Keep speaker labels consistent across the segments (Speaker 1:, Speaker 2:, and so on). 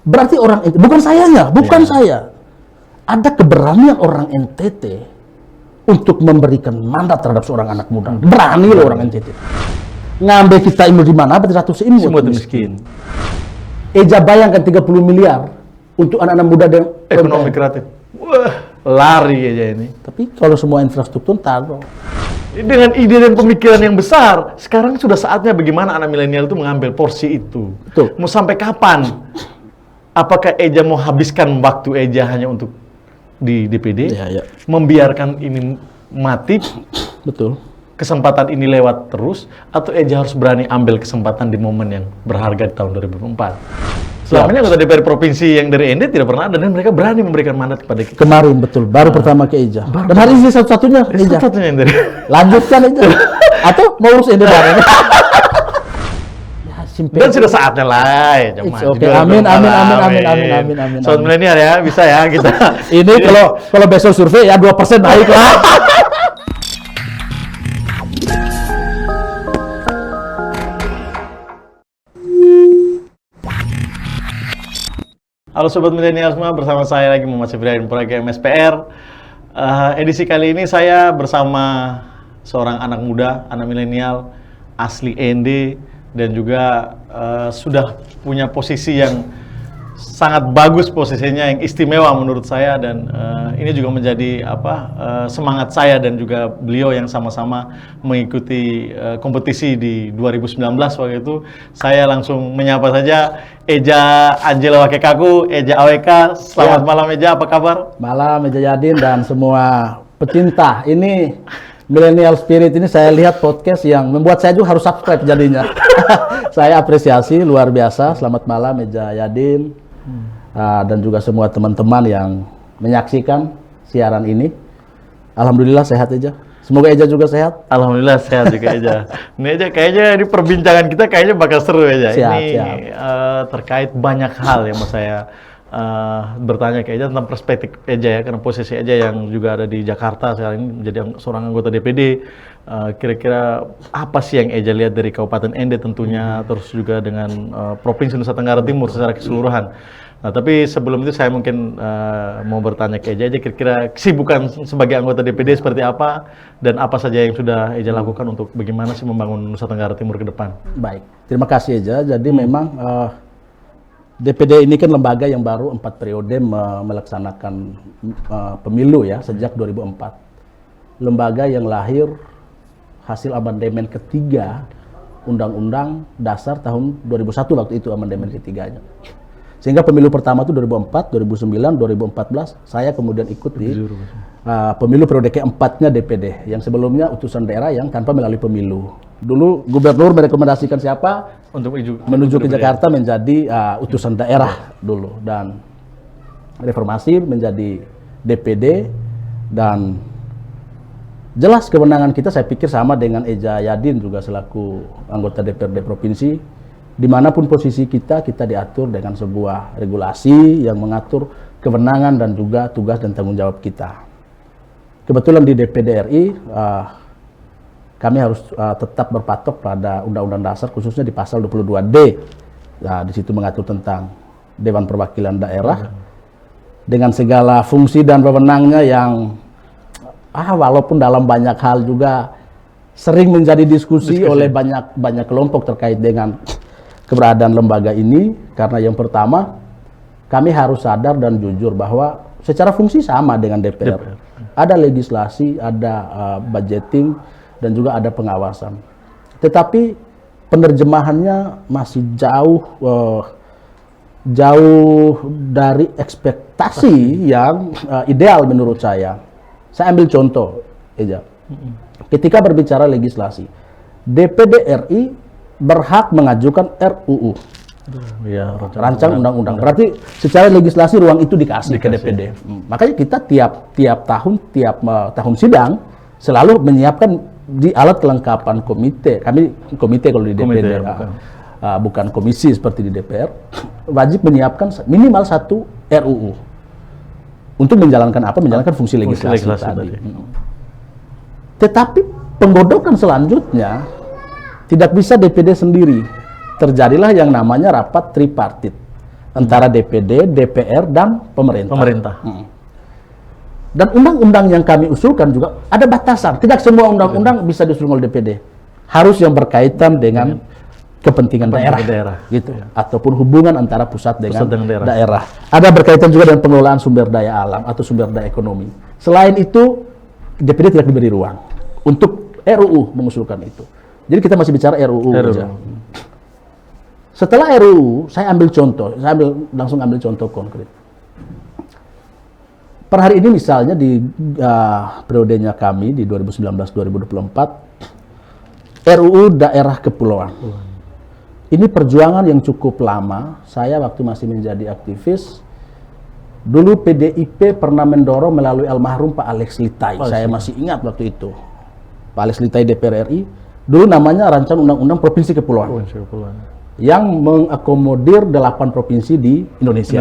Speaker 1: Berarti orang NTT, bukan sayanya, bukan saya. Ada keberanian orang NTT untuk memberikan mandat terhadap seorang anak muda. Berani loh orang NTT. Ngambil kita ilmu di mana? Berarti 100 ilmu miskin. Eja bayangkan 30 miliar untuk anak-anak muda dan
Speaker 2: ekonomi kreatif. Wah, lari aja ini.
Speaker 1: Tapi kalau semua infrastruktur taruh.
Speaker 2: Dengan ide dan pemikiran yang besar, sekarang sudah saatnya bagaimana anak milenial itu mengambil porsi itu.
Speaker 1: Betul.
Speaker 2: Mau sampai kapan? Apakah Eja mau habiskan waktu Eja hanya untuk di DPD?
Speaker 1: Ya.
Speaker 2: Membiarkan ini mati?
Speaker 1: Betul.
Speaker 2: Kesempatan ini lewat terus, atau Eja harus berani ambil kesempatan di momen yang berharga di tahun 2004. Selama ini anggota DPR provinsi yang dari ND tidak pernah ada, dan mereka berani memberikan mandat kepada kita.
Speaker 1: Kemarin betul, baru pertama ke Eja. Dan hari ini satu-satunya Eja.
Speaker 2: Satu-satunya yang dari.
Speaker 1: Lanjutkan Eja. Atau mau urus ND bareng.
Speaker 2: Dan sudah saatnya lah ya,
Speaker 1: Oke, amin.
Speaker 2: Sobat milenial ya, bisa ya kita.
Speaker 1: Ini kalau besok survei ya 2% naik lah.
Speaker 2: Halo Sobat Milenial semua, bersama saya lagi Muhammad Syafriadin program MSPR. Edisi kali ini saya bersama seorang anak muda, anak milenial, asli ND, dan juga sudah punya posisi yang sangat bagus, posisinya yang istimewa menurut saya, dan ini juga menjadi semangat saya dan juga beliau yang sama-sama mengikuti kompetisi di 2019 waktu itu. Saya langsung menyapa saja Eja Angela Wakekaku, Eja AWK. Selamat malam Eja, apa kabar?
Speaker 1: Malam Eja Yadin dan semua pecinta. Ini Millennial Spirit ini saya lihat podcast yang membuat saya juga harus subscribe jadinya. Saya apresiasi luar biasa. Selamat malam Eja Yadin. Dan juga semua teman-teman yang menyaksikan siaran ini. Alhamdulillah sehat Eja. Semoga Eja juga sehat.
Speaker 2: Alhamdulillah sehat juga Eja. Ini Eja kayaknya di perbincangan kita kayaknya bakal seru Eja. Ini terkait banyak hal yang mau saya bertanya ke Eja tentang perspektif Eja ya, karena posisi Eja yang juga ada di Jakarta sekarang ini menjadi seorang anggota DPD. Kira-kira apa sih yang Eja lihat dari Kabupaten ND tentunya, terus juga dengan Provinsi Nusa Tenggara Timur secara keseluruhan. Nah, tapi sebelum itu saya mungkin mau bertanya ke Eja, kira-kira kesibukan sebagai anggota DPD seperti apa, dan apa saja yang sudah Eja lakukan untuk bagaimana sih membangun Nusa Tenggara Timur ke depan?
Speaker 1: Baik, terima kasih Eja. Jadi memang DPD ini kan lembaga yang baru 4 periode melaksanakan pemilu ya, sejak 2004. Lembaga yang lahir hasil amandemen ketiga Undang-Undang Dasar tahun 2001 waktu itu amandemen ketiganya. Sehingga pemilu pertama itu 2004, 2009, 2014, saya kemudian ikut di pemilu periode keempatnya DPD, yang sebelumnya utusan daerah yang tanpa melalui pemilu. Dulu gubernur merekomendasikan siapa
Speaker 2: untuk
Speaker 1: menuju ke Jakarta menjadi utusan daerah dulu, dan reformasi menjadi DPD, dan jelas kewenangan kita saya pikir sama dengan Eja Yadin juga selaku anggota DPRD provinsi. Dimanapun posisi kita diatur dengan sebuah regulasi yang mengatur kewenangan dan juga tugas dan tanggung jawab kita. Kebetulan di DPD RI, kami harus tetap berpatok pada Undang-Undang Dasar, khususnya di pasal 22D. Nah, di situ mengatur tentang Dewan Perwakilan Daerah, dengan segala fungsi dan wewenangnya yang walaupun dalam banyak hal juga sering menjadi diskusi oleh banyak kelompok terkait dengan keberadaan lembaga ini, karena yang pertama kami harus sadar dan jujur bahwa secara fungsi sama dengan DPR. Ada legislasi, ada budgeting, dan juga ada pengawasan. Tetapi penerjemahannya masih jauh dari ekspektasi yang ideal menurut saya. Saya ambil contoh, Eja. Ketika berbicara legislasi, DPD RI berhak mengajukan RUU, rancang undang-undang. Berarti secara legislasi ruang itu dikasih ke DPD. Makanya kita tiap tahun sidang selalu menyiapkan di alat kelengkapan komite. Kami komite kalau di DPD, bukan komisi seperti di DPR. Wajib menyiapkan minimal 1 RUU untuk menjalankan fungsi legislasi tadi. Tetapi penggodokan selanjutnya tidak bisa DPD sendiri. Terjadilah yang namanya rapat tripartit. antara DPD, DPR, dan pemerintah.
Speaker 2: Pemerintah.
Speaker 1: Dan undang-undang yang kami usulkan juga ada batasan. Tidak semua undang-undang bisa diusulkan oleh DPD. Harus yang berkaitan dengan kepentingan daerah, gitu. Ataupun hubungan antara pusat dengan daerah. Ada berkaitan juga dengan pengelolaan sumber daya alam atau sumber daya ekonomi. Selain itu, DPD tidak diberi ruang untuk RUU mengusulkan itu. Jadi kita masih bicara RUU saja. Setelah RUU, saya langsung ambil contoh konkret. Per hari ini misalnya di periodenya kami di 2019-2024, RUU Daerah Kepulauan. Ini perjuangan yang cukup lama. Saya waktu masih menjadi aktivis, dulu PDIP pernah mendorong melalui almarhum Pak Alex Litai. Saya masih ingat waktu itu. Pak Alex Litai DPR RI, dulu namanya Rancangan Undang-Undang Provinsi Kepulauan. Yang mengakomodir 8 provinsi di Indonesia,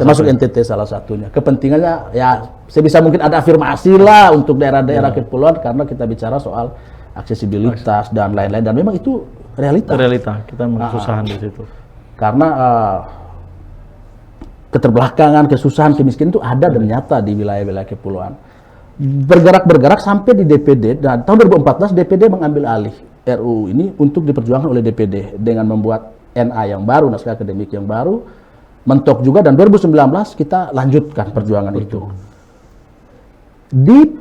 Speaker 1: termasuk NTT salah satunya. Kepentingannya ya sebisa mungkin ada afirmasi lah untuk daerah-daerah kepulauan karena kita bicara soal aksesibilitas dan lain-lain, dan memang itu realita.
Speaker 2: Kita kesusahan di situ.
Speaker 1: Karena keterbelakangan, kesusahan, kemiskinan itu ada dan nyata di wilayah-wilayah kepulauan. Bergerak sampai di DPD, dan tahun 2014 DPD mengambil alih RUU ini untuk diperjuangkan oleh DPD dengan membuat NA yang baru, naskah akademik yang baru, mentok juga, dan 2019 kita lanjutkan perjuangan itu. Di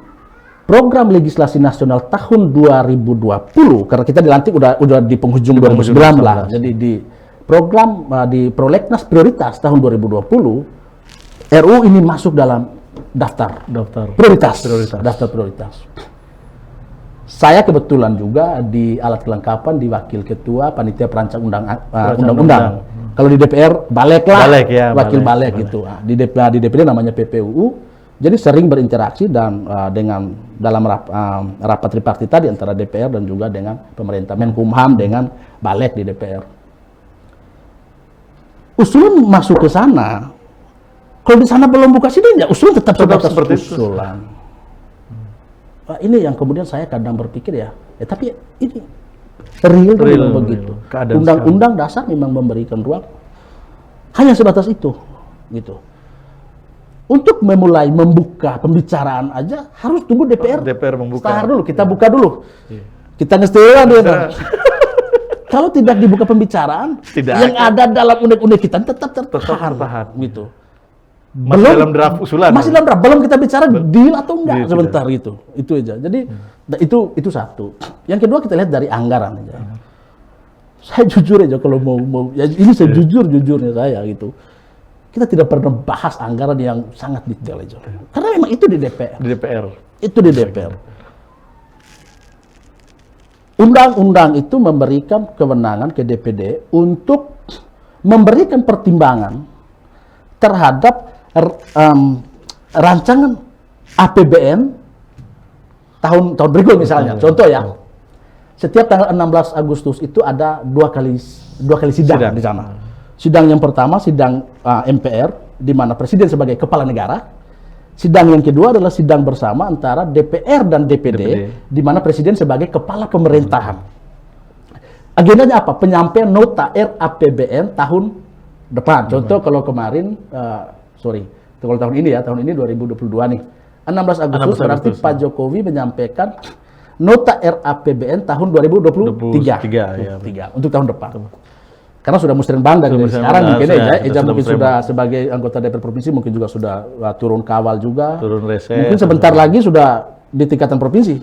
Speaker 1: program legislasi nasional tahun 2020, karena kita dilantik udah di penghujung 2019 lah, jadi di program di prolegnas prioritas tahun 2020, RUU ini masuk dalam daftar prioritas. Saya kebetulan juga di alat kelengkapan di wakil ketua panitia perancang undang-undang. Kalau di DPR balek lah, wakil balek gitu. Di DPD namanya PPUU. Jadi sering berinteraksi dan dalam rapat tripartita di antara DPR dan juga dengan pemerintah, Menkumham dengan balek di DPR. Usulan masuk ke sana. Kalau di sana belum buka sidang, ya usulan tetap sebatas usulan. Ini yang kemudian saya kadang berpikir tapi ini real begitu. Undang-undang dasar memang memberikan ruang hanya sebatas itu, gitu. Untuk membuka pembicaraan aja harus tunggu DPR membuka. Start dulu, kita buka dulu. Kita ngestewan dia. Kalau tidak dibuka pembicaraan, yang ada dalam undang-undang kita tetap tertahan, gitu.
Speaker 2: Masih dalam draft usulan.
Speaker 1: Masih dalam draft, belum kita bicara deal atau enggak sebentar gitu. Itu aja. Jadi itu satu. Yang kedua kita lihat dari anggaran aja. Saya jujur aja kalau mau ya ini sejujurnya saya gitu. Kita tidak pernah bahas anggaran yang sangat detail aja. Karena memang itu di DPR. Itu di DPR. Undang-undang itu memberikan kewenangan ke DPD untuk memberikan pertimbangan terhadap rancangan APBN tahun berikut misalnya. Contoh ya, setiap tanggal 16 Agustus itu ada dua kali sidang di sana. Sidang yang pertama sidang MPR di mana presiden sebagai kepala negara. Sidang yang kedua adalah sidang bersama antara DPR dan DPD. Di mana presiden sebagai kepala pemerintahan. Agendanya apa? Penyampaian nota RAPBN tahun depan. Contoh kalau kemarin kalau tahun ini 2022 nih, 16 Agustus berarti Pak Jokowi menyampaikan nota RAPBN tahun 2023 untuk tahun depan. Karena sudah musren bangga sekarang mungkin Eja mungkin sudah sebagai anggota DPR provinsi mungkin juga sudah turun kawal juga. Mungkin sebentar lagi sudah di tingkatan provinsi.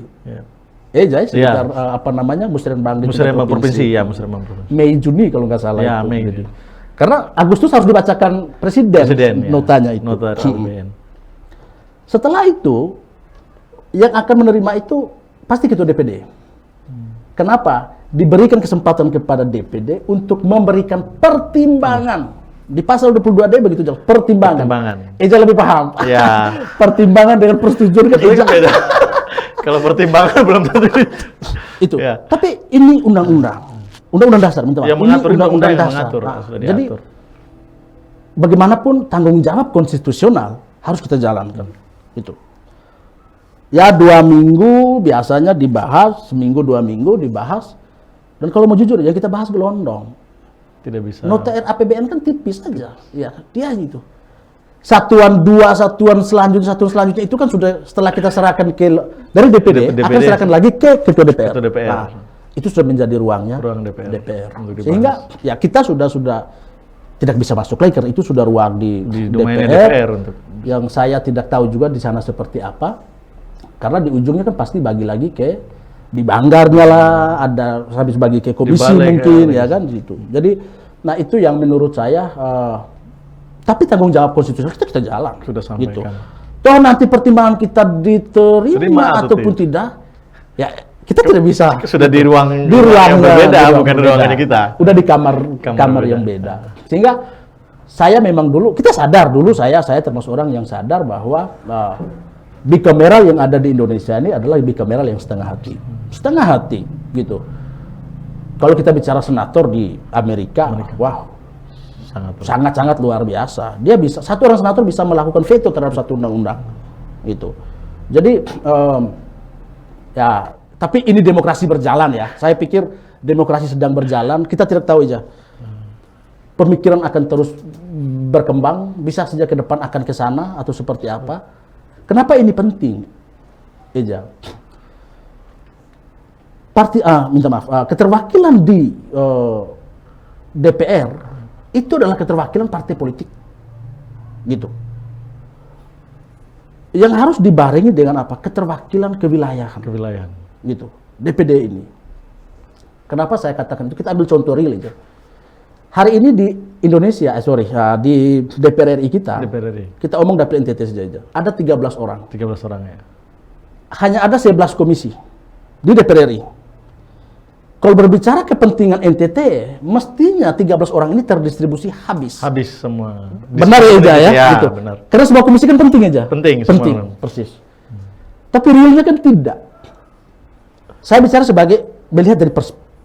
Speaker 1: Eja sekitar musren bang di
Speaker 2: provinsi.
Speaker 1: Mei Juni kalau nggak salah. Karena Agustus harus dibacakan presiden notanya itu.
Speaker 2: Nota RAPBN.
Speaker 1: Setelah itu, yang akan menerima itu pasti ketua DPD. Kenapa? Diberikan kesempatan kepada DPD untuk memberikan pertimbangan. Di pasal 22D begitu jelas, pertimbangan. Eja lebih paham. Pertimbangan dengan persetujuan kan Eja.
Speaker 2: Kalau pertimbangan belum tentu
Speaker 1: itu. Tapi ini undang-undang dasar,
Speaker 2: yang mengatur
Speaker 1: undang-undang dasar. Jadi bagaimanapun tanggung jawab konstitusional harus kita jalankan. Itu. Ya 2 minggu biasanya dibahas, seminggu 2 minggu dibahas. Dan kalau mau jujur ya kita bahas gelondong.
Speaker 2: Tidak bisa.
Speaker 1: Nota APBN kan tipis aja, ya dia itu. Satuan selanjutnya itu kan sudah setelah kita serahkan dari DPD akan serahkan lagi ke Ketua DPR. Nah, itu sudah menjadi ruang DPR. Sehingga ya kita sudah tidak bisa masuk lagi karena itu sudah ruang di DPR
Speaker 2: untuk.
Speaker 1: Yang saya tidak tahu juga di sana seperti apa. Karena di ujungnya kan pasti bagi lagi di Banggarnya lah, ada habis bagi ke komisi mungkin ya kan gitu. Jadi nah itu yang menurut saya tapi tanggung jawab konstitusional kita jalan.
Speaker 2: Sudah sampaikan.
Speaker 1: Gitu. Toh nanti pertimbangan kita diterima ataupun tidak, ya kita tidak bisa.
Speaker 2: Sudah di ruang yang berbeda, bukan di ruangannya kita.
Speaker 1: Udah di kamar yang beda. Sehingga saya memang kita sadar dulu saya termasuk orang yang sadar bahwa bicameral yang ada di Indonesia ini adalah bicameral yang setengah hati gitu. Kalau kita bicara senator di Amerika. Wow. Sangat-sangat luar biasa. Dia bisa, satu orang senator bisa melakukan veto terhadap satu undang-undang. Itu. Jadi, ya, tapi ini demokrasi berjalan ya. Saya pikir demokrasi sedang berjalan. Kita tidak tahu aja. Pemikiran akan terus berkembang. Bisa saja ke depan akan ke sana atau seperti apa. Kenapa ini penting? Eja. Keterwakilan di DPR itu adalah keterwakilan partai politik, gitu. Yang harus dibarengi dengan apa? Keterwakilan kewilayahan, gitu. DPD ini. Kenapa saya katakan itu? Kita ambil contoh real aja. Hari ini di Indonesia, di DPR RI kita omong dapil NTT saja. Ada 13 orang.
Speaker 2: 13 orang ya.
Speaker 1: Hanya ada 11 komisi di DPR RI. Kalau berbicara kepentingan NTT, mestinya 13 orang ini terdistribusi habis.
Speaker 2: Habis semua.
Speaker 1: Benar ya, gitu.
Speaker 2: Benar.
Speaker 1: Karena semua komisi kan penting aja.
Speaker 2: Penting,
Speaker 1: persis. Tapi realnya kan tidak. Saya bicara melihat dari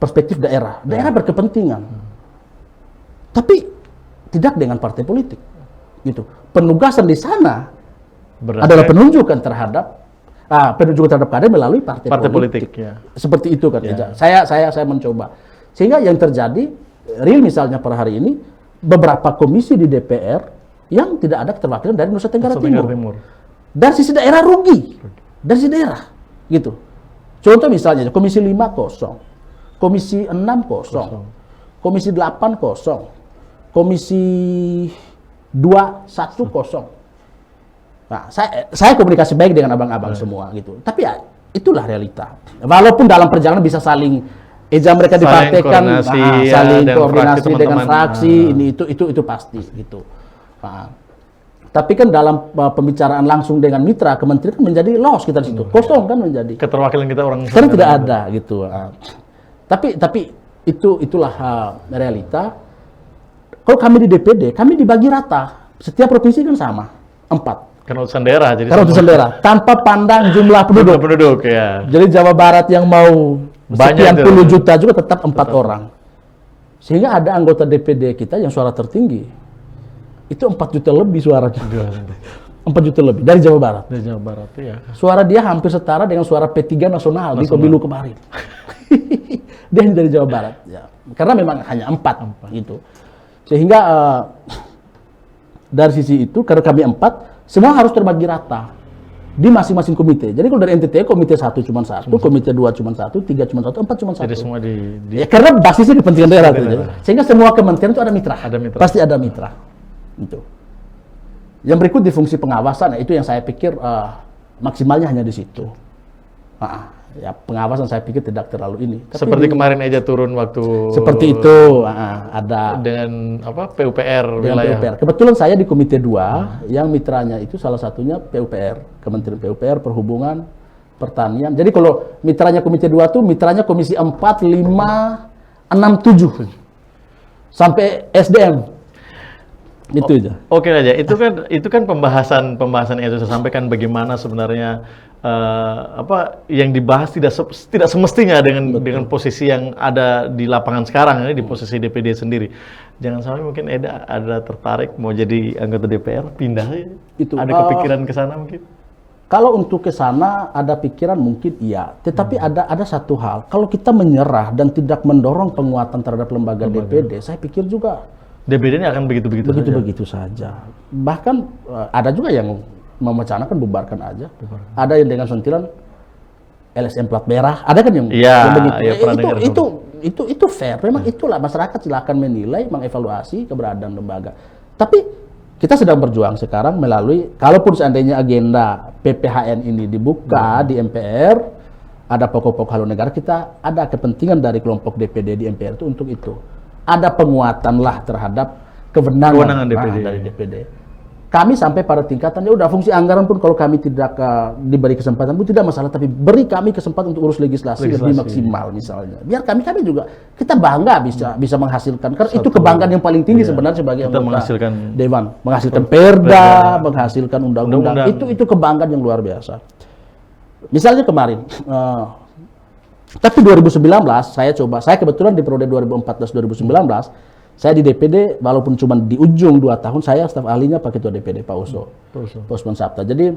Speaker 1: perspektif daerah. Daerah berkepentingan. Tapi tidak dengan partai politik. Gitu. Penugasan di sana adalah penunjukan terhadap kader melalui partai politik.
Speaker 2: Ya.
Speaker 1: Seperti itu kan ya. Saya mencoba. Sehingga yang terjadi real misalnya per hari ini beberapa komisi di DPR yang tidak ada keterwakilan dari Nusa Tenggara Timur. Dari sisi daerah rugi. Dari sisi daerah gitu. Contoh misalnya Komisi 5 kosong. Komisi 6 kosong. Komisi 8 kosong. Komisi 2 1 kosong. Nah, saya komunikasi baik dengan abang-abang semua gitu. Tapi ya itulah realita. Walaupun dalam perjalanan bisa saling mereka dipartekan, saling koordinasi dengan fraksi, ini itu pasti gitu. Nah, tapi kan dalam pembicaraan langsung dengan mitra kementerian kan menjadi loss kita di situ. Kosong kan menjadi.
Speaker 2: Keterwakilan kita orang
Speaker 1: karena tidak ada gitu. Tapi itulah realita. Kalau kami di DPD, kami dibagi rata. Setiap provinsi kan sama, 4.
Speaker 2: Karena utusan daerah,
Speaker 1: tanpa pandang jumlah penduduk
Speaker 2: ya.
Speaker 1: Jadi Jawa Barat yang mau sekian puluh juta juga tetap 4 orang. Sehingga ada anggota DPD kita yang suara tertinggi. Itu 4 juta lebih suaranya. 4 juta lebih dari Jawa Barat.
Speaker 2: Dari Jawa Barat, ya.
Speaker 1: Suara dia hampir setara dengan suara P3 nasional di pemilu kemarin. Dia dari Jawa Barat, ya. Karena memang hanya 4 gitu. Sehingga dari sisi itu, karena kami 4, semua harus terbagi rata di masing-masing komite. Jadi kalau dari NTT, komite 1 cuma 1, komite 2 cuma 1, 3 cuma 1, 4 cuma 1.
Speaker 2: Jadi semua
Speaker 1: ya, karena basisnya kepentingan daerah. Sehingga semua kementerian itu ada mitra. Pasti ada mitra. Itu. Yang berikut di fungsi pengawasan, itu yang saya pikir maksimalnya hanya di situ. Ya, pengawasan saya pikir tidak terlalu ini. Tapi
Speaker 2: seperti kemarin aja turun waktu.
Speaker 1: Seperti itu, ada
Speaker 2: dengan PUPR
Speaker 1: wilayah. PUPR. Kebetulan saya di Komite 2, yang mitranya itu salah satunya PUPR, Kementerian PUPR, Perhubungan, Pertanian. Jadi kalau mitranya Komite 2 tuh mitranya Komisi 4, 5, 6, 7 sampai SDM. Itu aja.
Speaker 2: Oke aja. Itu kan pembahasan yang saya sampaikan bagaimana sebenarnya yang dibahas tidak semestinya dengan posisi yang ada di lapangan sekarang ini, di posisi DPD sendiri. Jangan sampai mungkin Eda ada tertarik mau jadi anggota DPR, pindah. Ada kepikiran ke sana mungkin?
Speaker 1: Kalau untuk ke sana ada pikiran mungkin iya, tetapi ada satu hal, kalau kita menyerah dan tidak mendorong penguatan terhadap lembaga DPD, saya pikir juga
Speaker 2: DPD ini akan begitu
Speaker 1: saja. Bahkan ada juga yang memecanakan bubarkan aja. Ada yang dengan sentilan LSM plat merah, ada kan yang begitu. Itu fair. Memang itulah masyarakat silakan menilai, mengevaluasi keberadaan lembaga. Tapi kita sedang berjuang sekarang melalui, kalaupun seandainya agenda PPHN ini dibuka di MPR, ada pokok-pokok haluan negara, kita ada kepentingan dari kelompok DPD di MPR itu untuk itu. Ada penguatan lah terhadap kewenangan dari DPD. Kami sampai pada tingkatan, ya udah fungsi anggaran pun kalau kami tidak diberi kesempatan pun tidak masalah, tapi beri kami kesempatan untuk urus legislasi lebih maksimal misalnya. Biar kami juga, kita bangga bisa menghasilkan, karena itu kebanggaan yang paling tinggi sebenarnya sebagai anggota Dewan. Menghasilkan perda, menghasilkan undang-undang, itu kebanggaan yang luar biasa. Misalnya kemarin, tapi 2019 saya kebetulan di periode 2014-2019, saya di DPD, walaupun cuma di ujung 2 tahun, saya staf ahlinya Pak Ketua DPD, Pak Oso. Pak Osman Sabta. Jadi,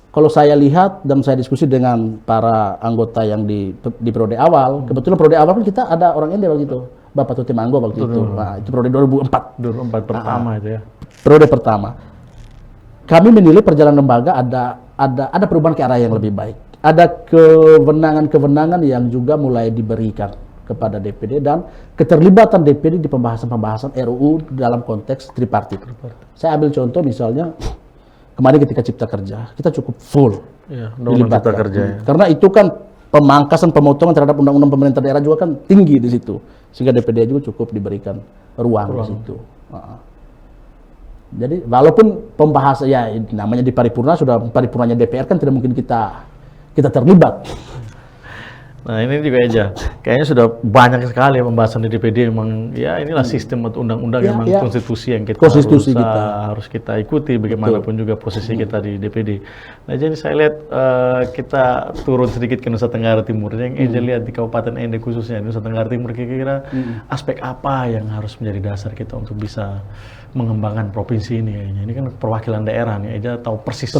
Speaker 1: kalau saya lihat dan saya diskusi dengan para anggota yang di periode awal, kebetulan periode awal kan kita ada orang Ende waktu itu, Bapak Tuti Manggo waktu itu. Nah, itu periode 2004.
Speaker 2: 2004 pertama itu ya.
Speaker 1: Periode pertama. Kami menilai perjalanan lembaga ada perubahan ke arah yang lebih baik. Ada kewenangan-kewenangan yang juga mulai diberikan kepada DPD dan keterlibatan DPD di pembahasan-pembahasan RUU dalam konteks tripartit. Saya ambil contoh misalnya kemarin ketika Cipta Kerja, kita cukup full
Speaker 2: dilibatkan. Cipta Kerja.
Speaker 1: Karena itu kan pemangkasan pemotongan terhadap undang-undang pemerintah daerah juga kan tinggi di situ, sehingga DPD juga cukup diberikan ruang. Di situ. Jadi walaupun pembahasan ya namanya di paripurna, sudah paripurnanya DPR kan tidak mungkin kita terlibat.
Speaker 2: Nah ini juga aja, kayaknya sudah banyak sekali pembahasan di DPD. Memang ya inilah sistem atau undang-undang memang konstitusi yang harus kita ikuti bagaimanapun juga posisi kita di DPD. Nah jadi saya lihat kita turun sedikit ke Nusa Tenggara Timur. Yang Eja lihat di Kabupaten Ende khususnya Nusa Tenggara Timur, kira-kira aspek apa yang harus menjadi dasar kita untuk bisa mengembangkan provinsi ini kayaknya. Ini kan perwakilan daerah nih, Eja tahu persis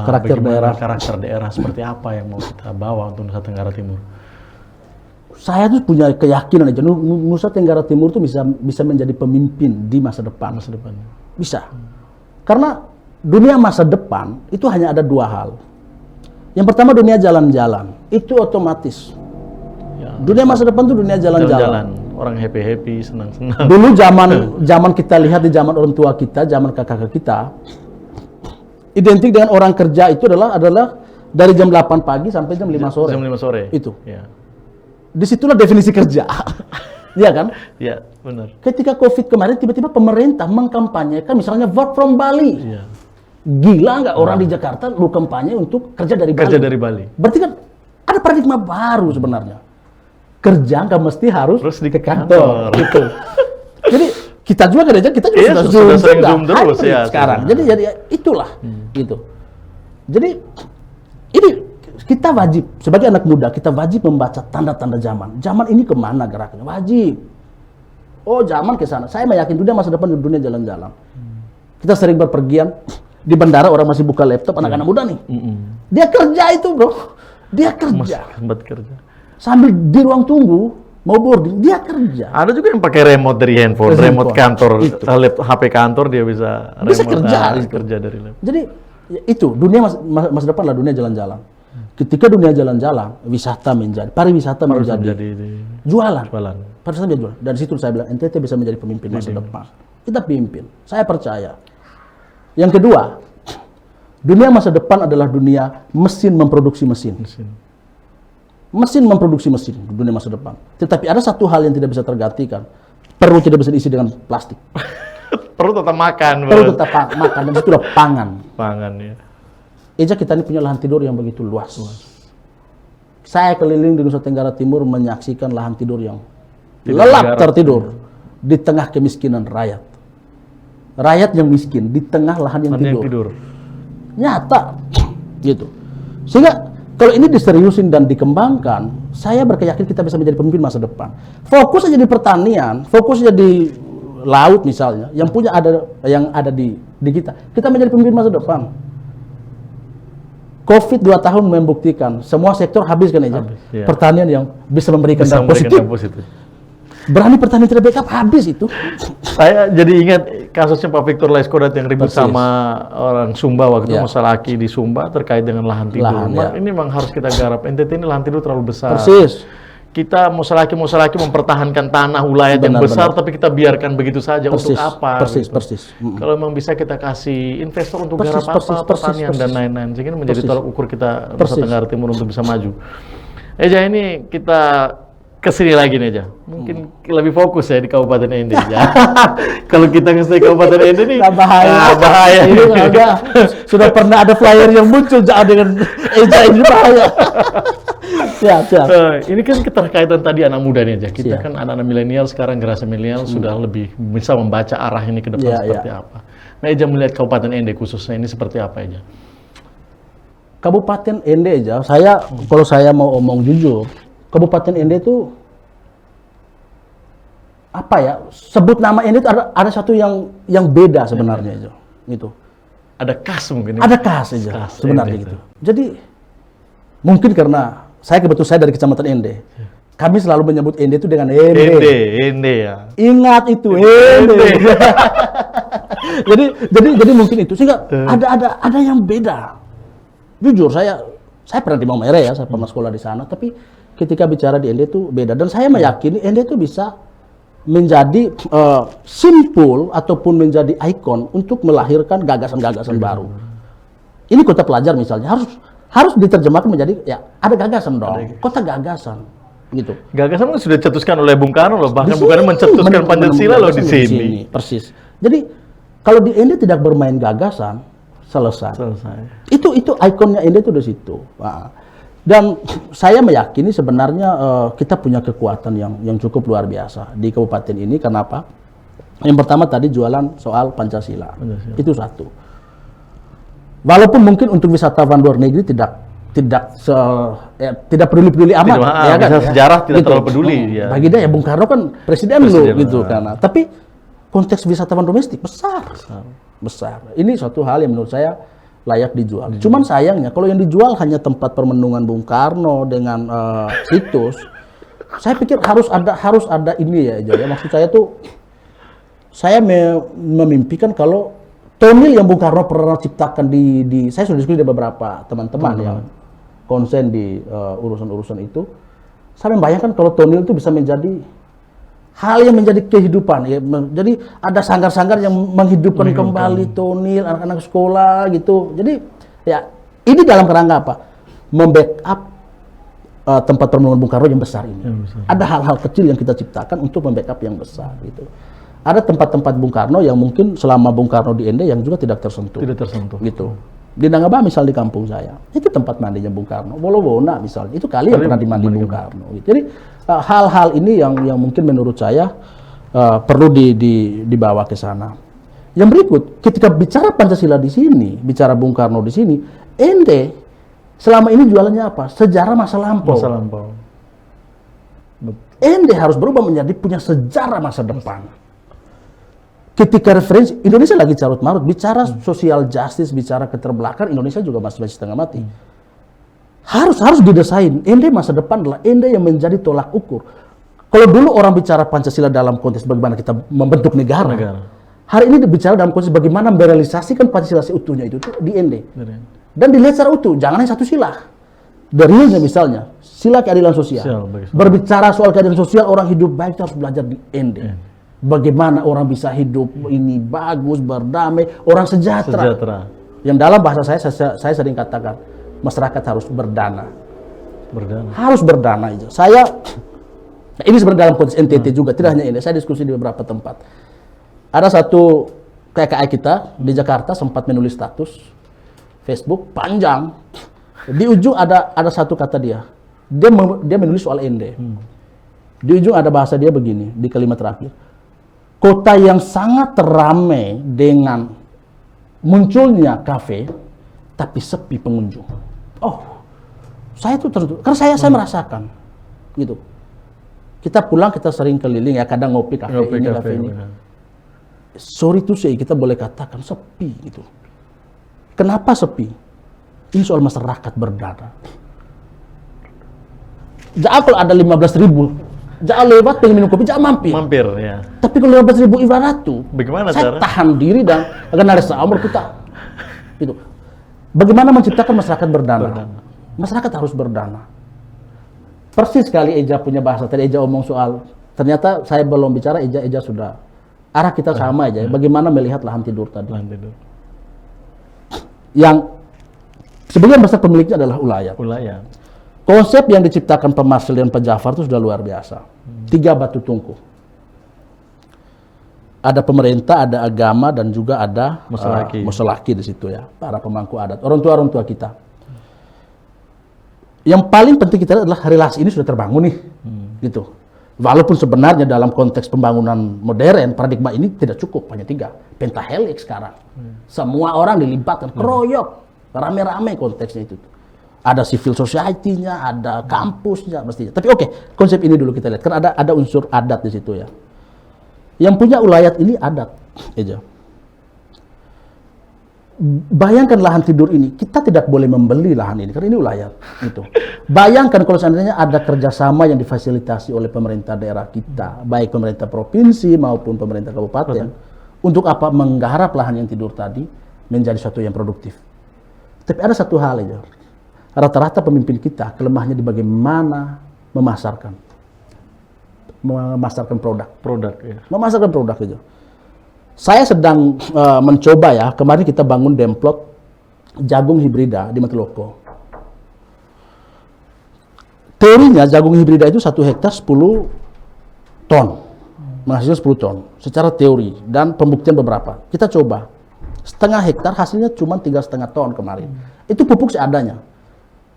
Speaker 2: karakter daerah seperti apa yang mau kita bawa untuk Nusa Tenggara Timur.
Speaker 1: Saya tuh punya keyakinan aja Nusa Tenggara Timur tuh bisa menjadi pemimpin di masa depan. Bisa. Karena dunia masa depan itu hanya ada 2 hal. Yang pertama dunia jalan-jalan, itu otomatis. Ya, dunia masa depan tuh dunia jalan-jalan.
Speaker 2: Orang happy-happy, senang-senang.
Speaker 1: Dulu zaman kita lihat di zaman orang tua kita, zaman kakak kita, identik dengan orang kerja itu adalah dari jam 8 pagi sampai jam 5 sore.
Speaker 2: Jam 5 sore.
Speaker 1: Itu.
Speaker 2: Ya.
Speaker 1: Disitulah definisi kerja. Iya kan?
Speaker 2: Iya, benar.
Speaker 1: Ketika COVID kemarin, tiba-tiba pemerintah mengkampanyekan misalnya work from Bali. Iya. Gila nggak orang di Jakarta lu kampanye untuk kerja dari Bali? Berarti kan ada paradigma baru sebenarnya. Kerja nggak mesti harus
Speaker 2: di
Speaker 1: kantor. Gitu. Jadi kita juga sudah sering zoom terus ya sekarang. Jadi itulah gitu. Jadi ini kita wajib sebagai anak muda, kita wajib membaca tanda-tanda zaman. Zaman ini kemana geraknya? Wajib. Oh, zaman ke sana. Saya meyakin dunia masa depan dunia jalan-jalan. Kita sering berpergian di bandara, orang masih buka laptop, anak-anak muda nih. Dia kerja itu, bro. Dia kerja. Sambil di ruang tunggu mau boarding, dia kerja.
Speaker 2: Ada juga yang pakai remote dari handphone, remote kantor, HP kantor dia bisa kerja dari laptop.
Speaker 1: Jadi itu dunia masa depan lah dunia jalan-jalan. Ketika dunia jalan-jalan, wisata pariwisata menjadi jualan. Pariwisata menjadi jualan. Dan situ saya bilang NTT bisa menjadi pemimpin masa depan. Kita pimpin, saya percaya. Yang kedua, dunia masa depan adalah dunia mesin memproduksi mesin. Mesin memproduksi mesin di dunia masa depan. Tetapi ada satu hal yang tidak bisa tergantikan. Perut tidak bisa diisi dengan plastik.
Speaker 2: Perut tetap makan.
Speaker 1: Perut tetap makan, dan itu adalah pangan.
Speaker 2: Pangan, ya.
Speaker 1: Eja kita ini punya lahan tidur yang begitu luas. Saya keliling di Nusa Tenggara Timur menyaksikan lahan tidur yang lelap tertidur di tengah kemiskinan rakyat. Rakyat yang miskin di tengah lahan yang tidur. Nyata, gitu. Sehingga kalau ini diseriusin dan dikembangkan, saya berkeyakin kita bisa menjadi pemimpin masa depan. Fokus aja di pertanian, fokus aja di laut misalnya, yang ada di kita menjadi pemimpin masa depan. COVID 2 tahun membuktikan semua sektor habis kan aja.
Speaker 2: Iya.
Speaker 1: Pertanian yang bisa memberikan
Speaker 2: Bisa
Speaker 1: dampak
Speaker 2: memberikan
Speaker 1: positif.
Speaker 2: yang positif.
Speaker 1: Berani pertanian tidak backup habis itu.
Speaker 2: Saya jadi ingat kasusnya Pak Victor Laiskodat yang ribut
Speaker 1: Persis.
Speaker 2: sama orang Sumba waktu
Speaker 1: Ya.
Speaker 2: masalah Aki di Sumba terkait dengan lahan tidur.
Speaker 1: Lahan, ya.
Speaker 2: Ini memang harus kita garap. NTT ini lahan tidur terlalu besar.
Speaker 1: Persis.
Speaker 2: Kita Musalaki mempertahankan tanah wilayah yang
Speaker 1: Benar,
Speaker 2: besar,
Speaker 1: benar.
Speaker 2: tapi kita biarkan begitu saja.
Speaker 1: Persis,
Speaker 2: Untuk apa?
Speaker 1: persis,
Speaker 2: gitu.
Speaker 1: persis.
Speaker 2: Kalau memang bisa kita kasih investor untuk
Speaker 1: Persis,
Speaker 2: garap
Speaker 1: persis,
Speaker 2: apa,
Speaker 1: persis,
Speaker 2: pertanian dan
Speaker 1: persis.
Speaker 2: lain-lain, sehingga menjadi
Speaker 1: Persis.
Speaker 2: tolak ukur kita Nusa
Speaker 1: Persis.
Speaker 2: Tenggara Timur untuk bisa maju. Eja, ini kita kesini lagi nih aja. Mungkin lebih fokus ya di Kabupaten Ende ya. Kalau kita nge-stay Kabupaten Ende nih
Speaker 1: Nah, bahaya.
Speaker 2: bahaya.
Speaker 1: Ini ada, sudah pernah ada flyer yang muncul dengan Eja ini bahaya. Siap.
Speaker 2: Ini kan keterkaitan tadi anak muda nih aja. Kita
Speaker 1: Siap.
Speaker 2: kan anak-anak milenial sekarang, generasi milenial sudah lebih bisa membaca arah ini ke depan
Speaker 1: Iya,
Speaker 2: seperti apa. Nah, Eja melihat Kabupaten Ende khususnya ini seperti apa Eja?
Speaker 1: Kabupaten Ende aja, kalau saya mau omong jujur, Kabupaten Ende itu apa ya? Sebut nama Ende itu ada satu yang beda sebenarnya aja, gitu.
Speaker 2: Ada khas mungkin.
Speaker 1: Ada khas aja
Speaker 2: Khas
Speaker 1: sebenarnya
Speaker 2: Ende
Speaker 1: gitu. Jadi mungkin karena kebetulan saya dari Kecamatan Ende, kami selalu menyebut Ende itu dengan Ende.
Speaker 2: Ende ya.
Speaker 1: Ingat itu Ende. jadi mungkin itu sehingga ada yang beda. Jujur saya pernah di Maumere ya, saya pernah sekolah di sana, tapi ketika bicara di Ende itu beda, dan saya meyakini Ende itu bisa menjadi simpul ataupun menjadi ikon untuk melahirkan gagasan-gagasan baru. Ini kota pelajar misalnya harus diterjemahkan menjadi ya ada gagasan dong, kota gagasan gitu.
Speaker 2: Gagasan kan sudah dicetuskan oleh Bung Karno loh, bahkan Bung Karno mencetuskan Pancasila loh di sini.
Speaker 1: Persis. Jadi kalau di Ende tidak bermain gagasan, selesai. Itu ikonnya Ende itu di situ. Nah, dan saya meyakini sebenarnya kita punya kekuatan yang cukup luar biasa di kabupaten ini. Kenapa? Yang pertama tadi jualan soal Pancasila. Itu satu. Walaupun mungkin untuk wisatawan luar negeri tidak peduli amat, ya kan?
Speaker 2: Sejarah tidak terlalu peduli. Ya.
Speaker 1: Bagi dia ya Bung Karno kan presiden loh, gitu karena. Tapi konteks wisatawan domestik besar. Ini suatu hal yang menurut saya layak dijual. Cuman sayangnya kalau yang dijual hanya tempat permenungan Bung Karno dengan situs, saya pikir harus ada ini ya, ya. Maksud saya tuh, saya memimpikan kalau tonil yang Bung Karno pernah ciptakan saya sudah diskusi dengan beberapa teman-teman yang konsen di urusan-urusan itu, saya membayangkan kalau tonil itu bisa menjadi hal yang menjadi kehidupan ya. Jadi ada sanggar-sanggar yang menghidupkan kembali tonil, anak-anak sekolah gitu. Jadi ya ini dalam kerangka apa? Membackup tempat permenungan Bung Karno yang besar ini. Ada hal-hal kecil yang kita ciptakan untuk membackup yang besar gitu. Ada tempat-tempat Bung Karno yang mungkin selama Bung Karno di Ende yang juga tidak tersentuh. Gitu. Di Nangaba misal di kampung saya, itu tempat mandinya Bung Karno. Wolowona misalnya, itu kali yang pernah dimandi Bung Karno. Gitu. Jadi hal-hal ini yang mungkin menurut saya perlu dibawa ke sana. Yang berikut, ketika bicara Pancasila di sini, bicara Bung Karno di sini, Ende selama ini jualannya apa? Sejarah masa lampau. Ende harus berubah menjadi punya sejarah masa depan. Ketika referensi Indonesia lagi carut marut, bicara social justice, bicara keterbelakangan, Indonesia juga masih setengah mati. Harus didesain. Ende masa depan adalah Ende yang menjadi tolak ukur. Kalau dulu orang bicara Pancasila dalam konteks bagaimana kita membentuk negara. Hari ini bicara dalam konteks bagaimana merealisasikan Pancasila seutuhnya itu di Ende. Dan dilihat secara utuh, jangan hanya satu sila. Realnya misalnya, sila keadilan sosial. Berbicara soal keadilan sosial, orang hidup baik harus belajar di Ende. Bagaimana orang bisa hidup ini bagus, berdamai, orang sejahtera. Yang dalam bahasa saya sering katakan, masyarakat harus berdana. Harus berdana itu. Ini sebenarnya dalam konteks NTT juga, tidak hanya ini. Saya diskusi di beberapa tempat. Ada satu KKI kita di Jakarta sempat menulis status Facebook panjang. Di ujung ada satu kata dia. Dia menulis soal Ende. Di ujung ada bahasa dia begini di kalimat terakhir. Kota yang sangat ramai dengan munculnya kafe, tapi sepi pengunjung. Oh, saya itu karena saya merasakan, gitu. Kita pulang, kita sering keliling ya, kadang ngopi kafe ini. Sorry to say, kita boleh katakan sepi gitu. Kenapa sepi? Ini soal masyarakat berdana. Jangan kalau ada 15.000, jangan lewat pengen minum kopi, jangan mampir.
Speaker 2: Mampir, ya.
Speaker 1: Tapi kalau 15.000 ibarat tuh,
Speaker 2: Bagaimana
Speaker 1: saya
Speaker 2: cara?
Speaker 1: tahan diri dan akan ada seumur kita. Itu. Bagaimana menciptakan masyarakat berdana? Masyarakat harus berdana. Persis sekali Eja punya bahasa. Tadi Eja omong soal, ternyata saya belum bicara, Eja sudah. Arah kita sama aja. Bagaimana melihat lahan tidur tadi?
Speaker 2: Lahan tidur.
Speaker 1: Yang sebagian besar pemiliknya adalah ulayat.
Speaker 2: Ulayat.
Speaker 1: Konsep yang diciptakan Pak Marsil dan Pak Jafar itu sudah luar biasa. 3 batu tungku. Ada pemerintah, ada agama, dan juga ada musolaki di situ ya, para pemangku adat, orang tua kita. Yang paling penting kita lihat adalah relasi ini sudah terbangun nih, gitu. Walaupun sebenarnya dalam konteks pembangunan modern, paradigma ini tidak cukup, hanya 3. Pentahelix sekarang. Semua orang dilibatkan, keroyok, rame-rame konteksnya itu. Ada civil society-nya, ada kampusnya, mestinya. Tapi oke, konsep ini dulu kita lihat. Kan ada unsur adat di situ ya. Yang punya ulayat ini adat, Eja. Bayangkan lahan tidur ini, kita tidak boleh membeli lahan ini, karena ini ulayat. Gitu. Bayangkan kalau seandainya ada kerjasama yang difasilitasi oleh pemerintah daerah kita, baik pemerintah provinsi maupun pemerintah kabupaten, untuk apa menggarap lahan yang tidur tadi menjadi suatu yang produktif. Tapi ada satu hal aja. Rata-rata pemimpin kita kelemahannya di bagaimana memasarkan produk ya. Memasarkan produk itu. Saya sedang mencoba ya, kemarin kita bangun demplot jagung hibrida di Matuloko. Teorinya jagung hibrida itu 1 hektar 10 ton, menghasilkan 10 ton secara teori dan pembuktian beberapa. Kita coba setengah hektar hasilnya cuma 3,5 ton kemarin. Itu pupuk seadanya.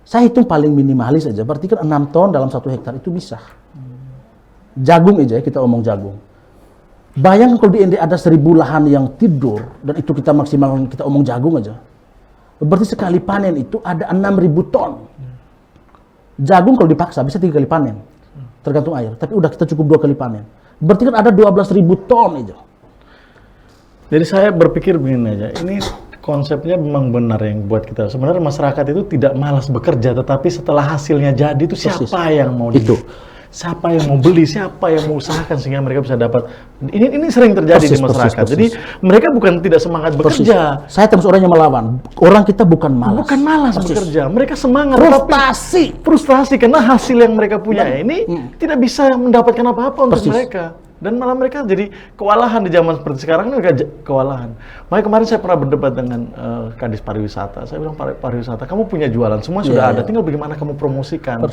Speaker 1: Saya hitung paling minimalis aja, berarti kan 6 ton dalam 1 hektar itu bisa. Jagung aja, kita omong jagung. Bayangkan kalau di ND ada 1.000 lahan yang tidur, dan itu kita maksimal, kita omong jagung aja. Berarti sekali panen itu ada 6.000 ton. Jagung kalau dipaksa bisa 3 kali panen, tergantung air. Tapi udah kita cukup 2 kali panen. Berarti kan ada 12.000 ton aja.
Speaker 2: Jadi saya berpikir begini aja, ini konsepnya memang benar yang buat kita. Sebenarnya masyarakat itu tidak malas bekerja, tetapi setelah hasilnya jadi itu siapa yang mau
Speaker 1: itu?
Speaker 2: Siapa yang mau beli, siapa yang mau usahakan sehingga mereka bisa dapat. Ini sering terjadi di masyarakat. Jadi mereka bukan tidak semangat bekerja.
Speaker 1: Saya termasuk orang yang melawan. Orang kita bukan malas.
Speaker 2: Bukan malas bekerja, mereka semangat.
Speaker 1: Frustasi
Speaker 2: karena hasil yang mereka punya ini tidak bisa mendapatkan apa-apa untuk mereka. Dan malah mereka jadi kewalahan di zaman seperti sekarang ini, mereka kewalahan. Makanya kemarin saya pernah berdebat dengan Kadis Pariwisata. Saya bilang, pariwisata, kamu punya jualan, semua sudah ada, tinggal bagaimana kamu promosikan.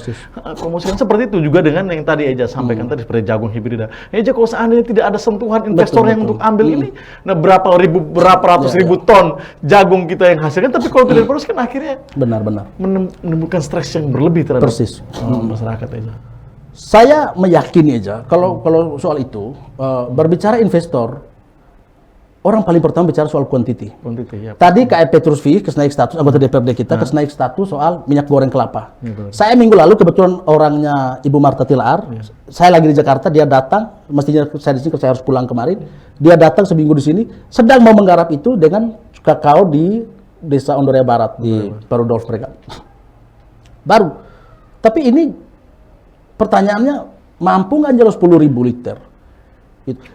Speaker 2: Promosikan seperti itu juga dengan yang tadi Eja sampaikan tadi, seperti jagung hibrida. Eja, kalau seandainya tidak ada sentuhan investor yang untuk ambil ini, nah berapa ratus ribu ton jagung kita yang hasilkan, tapi kalau tidak dipromosikan akhirnya
Speaker 1: benar-benar
Speaker 2: menimbulkan stres yang berlebih terhadap masyarakat Eja.
Speaker 1: Saya meyakini aja kalau soal itu berbicara investor, orang paling pertama bicara soal quantity.
Speaker 2: Ya.
Speaker 1: Tadi KEP Petrus V naik status, anggota DPRD kita naik status soal minyak goreng kelapa. Saya minggu lalu kebetulan orangnya Ibu Marta Tilaar, saya lagi di Jakarta, dia datang, mestinya saya di sini, saya harus pulang kemarin. Dia datang seminggu di sini, sedang mau menggarap itu dengan kakao di Desa Ondoria Barat di Parudolf mereka. Baru, tapi ini pertanyaannya, mampu nggak jual 10.000 liter?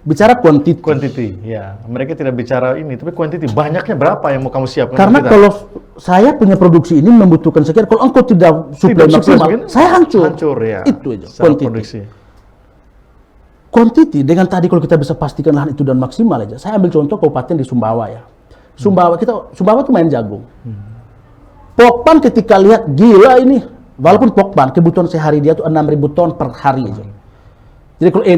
Speaker 1: Bicara quantity.
Speaker 2: Ya. Mereka tidak bicara ini, tapi quantity. Banyaknya berapa yang mau kamu siapkan?
Speaker 1: Karena kalau saya punya produksi ini membutuhkan sekian, kalau engkau tidak suplai maksimal, saya hancur.
Speaker 2: Ya.
Speaker 1: Itu aja, quantity. Dengan tadi kalau kita bisa pastikan lahan itu dan maksimal aja. Saya ambil contoh kabupaten di Sumbawa ya. Sumbawa tuh main jagung. Pokpan ketika lihat, gila ini. Walaupun Pokpan, kebutuhan sehari dia tuh 6.000 ton per hari aja. Jadi kalau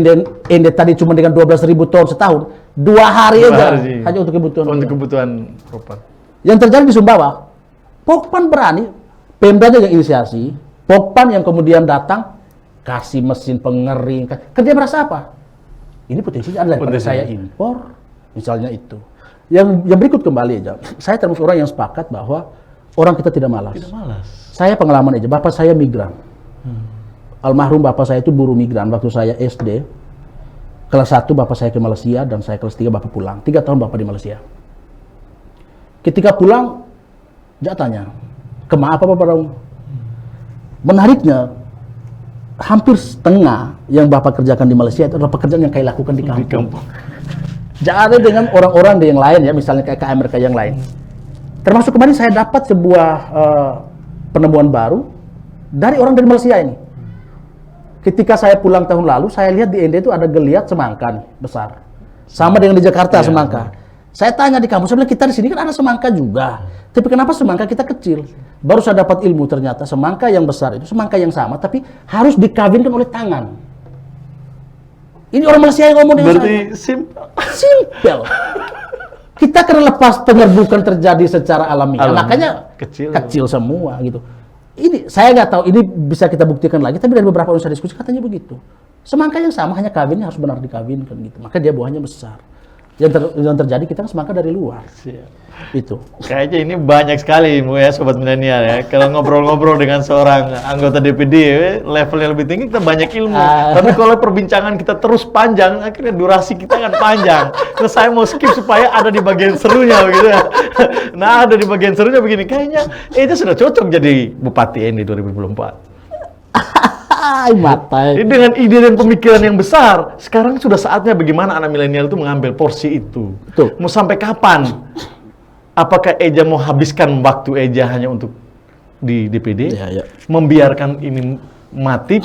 Speaker 1: Ende tadi cuma dengan 12.000 ton setahun, 2 hari aja hanya untuk kebutuhan.
Speaker 2: Untuk kebutuhan Pokpan.
Speaker 1: Yang terjadi di Sumbawa, Pokpan berani, Pemdanya yang inisiasi, Pokpan yang kemudian datang, kasih mesin pengering. Kerja merasa apa? Ini potensinya ada daripada saya impor, misalnya itu. Yang berikut kembali aja, saya termasuk orang yang sepakat bahwa orang kita tidak malas.
Speaker 2: Tidak malas.
Speaker 1: Saya pengalaman aja, bapak saya migran. Almarhum bapak saya itu buruh migran. Waktu saya SD, kelas 1 bapak saya ke Malaysia, dan saya kelas 3 bapak pulang. 3 tahun bapak di Malaysia. Ketika pulang, dia tanya, Kenapa Pak Barong? Menariknya, hampir setengah yang Bapak kerjakan di Malaysia itu adalah pekerjaan yang kayak lakukan di kampung. Jangan dengan orang-orang yang lain ya, misalnya kayak KM mereka yang lain. Termasuk kemarin saya dapat sebuah penemuan baru dari orang dari Malaysia ini. Ketika saya pulang tahun lalu, saya lihat di ND itu ada geliat semangka nih, besar. Sama dengan di Jakarta semangka. Saya tanya di kampus, saya bilang kita di sini kan ada semangka juga. Tapi kenapa semangka kita kecil? Baru saya dapat ilmu ternyata semangka yang besar itu semangka yang sama, tapi harus dikawinkan oleh tangan. Ini orang Malaysia yang ngomong dengan
Speaker 2: Berarti
Speaker 1: saya. Simple. Kita karena lepas penyerbukan terjadi secara alamiah, makanya kecil semua gitu. Ini saya nggak tahu, ini bisa kita buktikan lagi, tapi dari beberapa orang saya diskusi katanya begitu. Semangka yang sama, hanya kawinnya harus benar dikawinkan gitu. Maka dia buahnya besar. Yang terjadi kita kan semangka dari luar. Itu.
Speaker 2: Kayaknya ini banyak sekali ya sobat milenial ya. Kalau ngobrol-ngobrol dengan seorang anggota DPD levelnya lebih tinggi, kita banyak ilmu. Tapi kalau perbincangan kita terus panjang, akhirnya durasi kita kan panjang. Terus saya mau skip supaya ada di bagian serunya begitu ya. Nah, ada di bagian serunya begini. Kayaknya itu sudah cocok jadi Bupati ini 2024.
Speaker 1: Matai.
Speaker 2: Dengan ide dan pemikiran yang besar, sekarang sudah saatnya bagaimana anak milenial itu mengambil porsi itu.
Speaker 1: Betul.
Speaker 2: Mau sampai kapan? Apakah Eja mau habiskan waktu Eja hanya untuk di DPD?
Speaker 1: Ya.
Speaker 2: Membiarkan ini mati?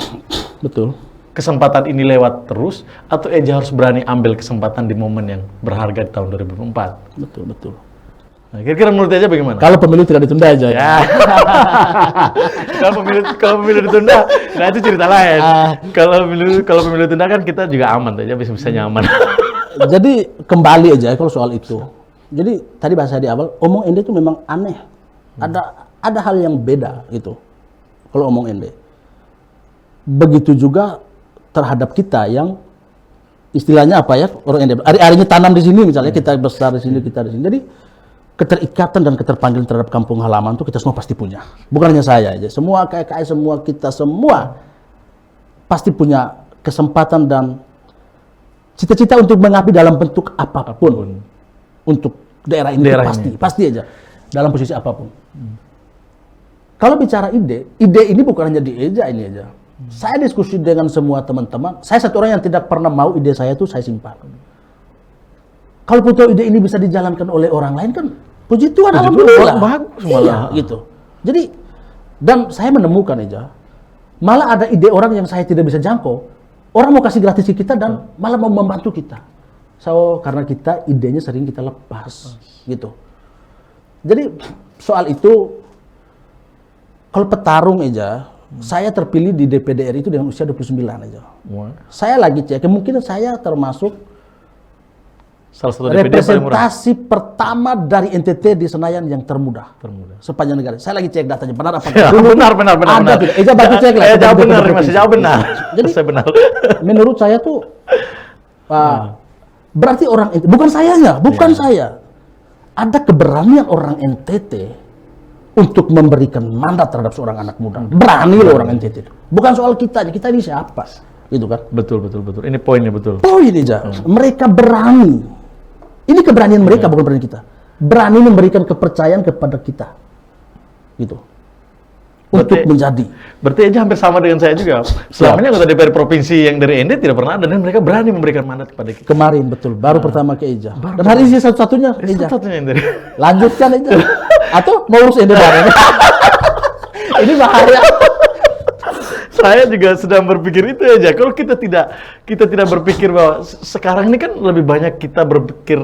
Speaker 1: Betul.
Speaker 2: Kesempatan ini lewat terus? Atau Eja harus berani ambil kesempatan di momen yang berharga di tahun 2024?
Speaker 1: Betul.
Speaker 2: Nah, kira-kira menurut Eja bagaimana?
Speaker 1: Kalau pemilu tidak ditunda aja ya.
Speaker 2: Kalau pemilu ditunda, nah itu cerita lain. Kalau pemilu ditunda kan kita juga aman aja, bisa nyaman.
Speaker 1: Jadi kembali aja kalau soal itu. Jadi tadi bahasa di awal, omong ND itu memang aneh. Ada hal yang beda gitu. Kalau omong ND. Begitu juga terhadap kita yang istilahnya apa ya, orang ND. Hari-harinya tanam di sini misalnya, kita besar di sini, kita di sini. Jadi keterikatan dan keterpanggilan terhadap kampung halaman itu kita semua pasti punya. Bukan hanya saya aja. Semua KKI, semua kita semua pasti punya kesempatan dan cita-cita untuk mengabdi dalam bentuk apapun. Untuk daerah ini pasti aja dalam posisi apapun. Kalau bicara ide ini bukan hanya di Eja ini aja. Saya diskusi dengan semua teman-teman. Saya satu orang yang tidak pernah mau ide saya itu saya simpan. Kalau punya ide ini bisa dijalankan oleh orang lain kan puji Tuhan, alhamdulillah.
Speaker 2: Bagus
Speaker 1: malah. Iya, gitu. Jadi dan saya menemukan aja malah ada ide orang yang saya tidak bisa jangkau. Orang mau kasih gratis ke kita dan malah mau membantu kita. So, karena kita idenya sering kita lepas gitu. Jadi soal itu kalau petarung aja, saya terpilih di DPD RI itu dengan usia 29 aja. Saya lagi cek, mungkin saya termasuk
Speaker 2: salah satu DPD
Speaker 1: representasi pertama dari NTT di Senayan yang termuda. Sepanjang negara. Saya lagi cek datanya, benar apa?
Speaker 2: Ya, benar.
Speaker 1: Eja bantu cek lah.
Speaker 2: Jawab benar, masih jawab benar.
Speaker 1: Jadi
Speaker 2: saya benar.
Speaker 1: Menurut saya tuh berarti orang NTT, bukan saya. Ada keberanian orang NTT untuk memberikan mandat terhadap seorang anak muda. Berani loh orang NTT itu. Bukan soal kita ini siapa? Gitu kan?
Speaker 2: Betul. Ini poinnya betul.
Speaker 1: Poin aja. Mereka berani. Ini keberanian mereka, bukan berani kita. Berani memberikan kepercayaan kepada kita. Gitu. Untuk menjadi.
Speaker 2: Berarti aja hampir sama dengan saya juga. Selama ini anggota DPR provinsi yang dari ND tidak pernah ada dan mereka berani memberikan mandat kepada kita.
Speaker 1: Kemarin betul, baru pertama ke Eja. Dan hari ini satu-satunya Eja.
Speaker 2: Satu-satunya yang dari.
Speaker 1: Lanjutkan Eja. Atau mau urus ND bareng. Ini bahaya.
Speaker 2: Saya juga sedang berpikir itu aja. Kalau kita tidak berpikir bahwa sekarang ini kan lebih banyak kita berpikir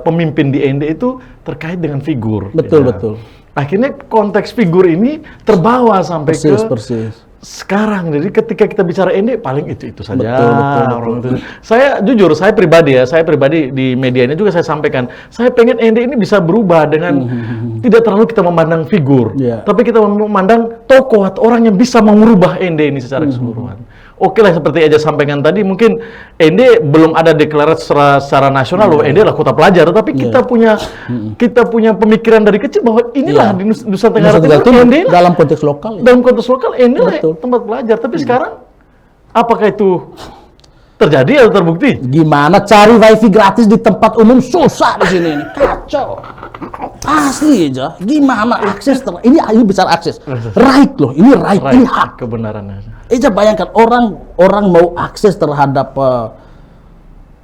Speaker 2: pemimpin di ND itu terkait dengan figur.
Speaker 1: Betul.
Speaker 2: Akhirnya konteks figur ini terbawa sampai persis. Sekarang. Jadi ketika kita bicara ND paling itu saja. Betul. Saya jujur, saya pribadi di media ini juga saya sampaikan, saya pengen ND ini bisa berubah dengan tidak terlalu kita memandang figur, tapi kita memandang tokoh atau orang yang bisa mengubah ND ini secara keseluruhan. Oke lah, seperti aja sampaikan tadi, mungkin ND belum ada deklarasi secara nasional bahwa ND adalah kota pelajar, tapi kita punya pemikiran dari kecil bahwa inilah di Nusa Tenggara Timur ND
Speaker 1: dalam konteks lokal.
Speaker 2: Dalam konteks lokal ND lah tempat pelajar, tapi sekarang apakah itu terjadi atau terbukti?
Speaker 1: Gimana cari wifi gratis di tempat umum susah di sini, kacau. Asli aja, gimana akses ini bicara akses, right loh, ini right, ini hak.
Speaker 2: Kebenaran.
Speaker 1: Eja bayangkan orang mau akses terhadap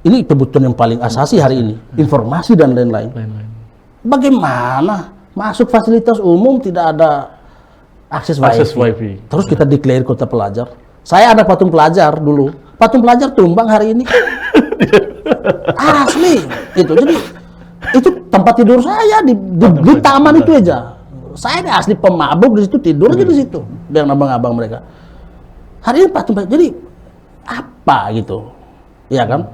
Speaker 1: ini kebutuhan yang paling asasi hari ini, informasi dan lain-lain. Bagaimana masuk fasilitas umum tidak ada akses wifi. Terus kita declare kota pelajar. Saya ada patung pelajar dulu, patung pelajar tumbang hari ini. Asli, itu jadi itu tempat tidur saya di taman itu aja. Saya asli pemabuk di situ, tidur aja di situ dengan abang-abang mereka. Hari ini patung pelajar, jadi apa gitu, ya kan?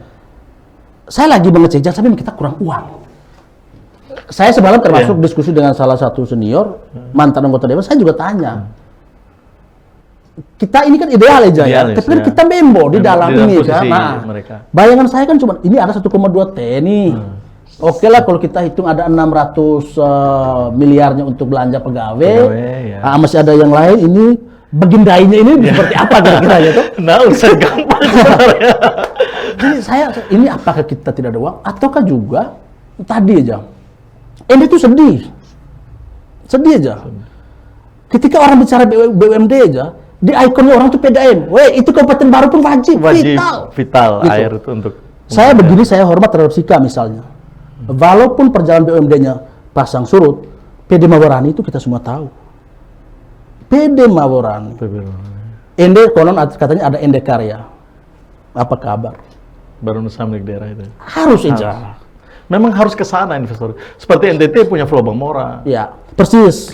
Speaker 1: Saya lagi mengecek jangan sampai kita kurang uang. Saya semalam termasuk diskusi dengan salah satu senior mantan anggota dewan, saya juga tanya. Kita ini kan ideal aja ya, tapi kan kita membo di dalam ini kan. Nah, bayangan saya kan cuma ini ada 1,2 T nih. Oke lah kalau kita hitung ada 600 miliarnya untuk belanja pegawai. Masih ada yang lain ini begindainya ini seperti apa kira-kira ya tuh?
Speaker 2: Nah, usah gampang sebenarnya.
Speaker 1: Jadi saya ini apakah kita tidak ada uang ataukah juga tadi aja. Ini tuh sedih aja. Ketika orang bicara BUMD aja, di ikonnya orang tuh PDAM. Weh, itu kabupaten baru pun wajib vital gitu.
Speaker 2: Air itu untuk
Speaker 1: saya begini, saya hormat terhadap Sika misalnya. Walaupun perjalanan BUMD-nya pasang surut, PD Mawarani itu kita semua tahu. PD Mawarani. Ende konon katanya ada Ende Karya. Apa kabar?
Speaker 2: Baru usaha milik daerah itu.
Speaker 1: Harus aja.
Speaker 2: Memang harus ke sana investor. Seperti NTT punya Pulau Bangmora.
Speaker 1: Ya, persis.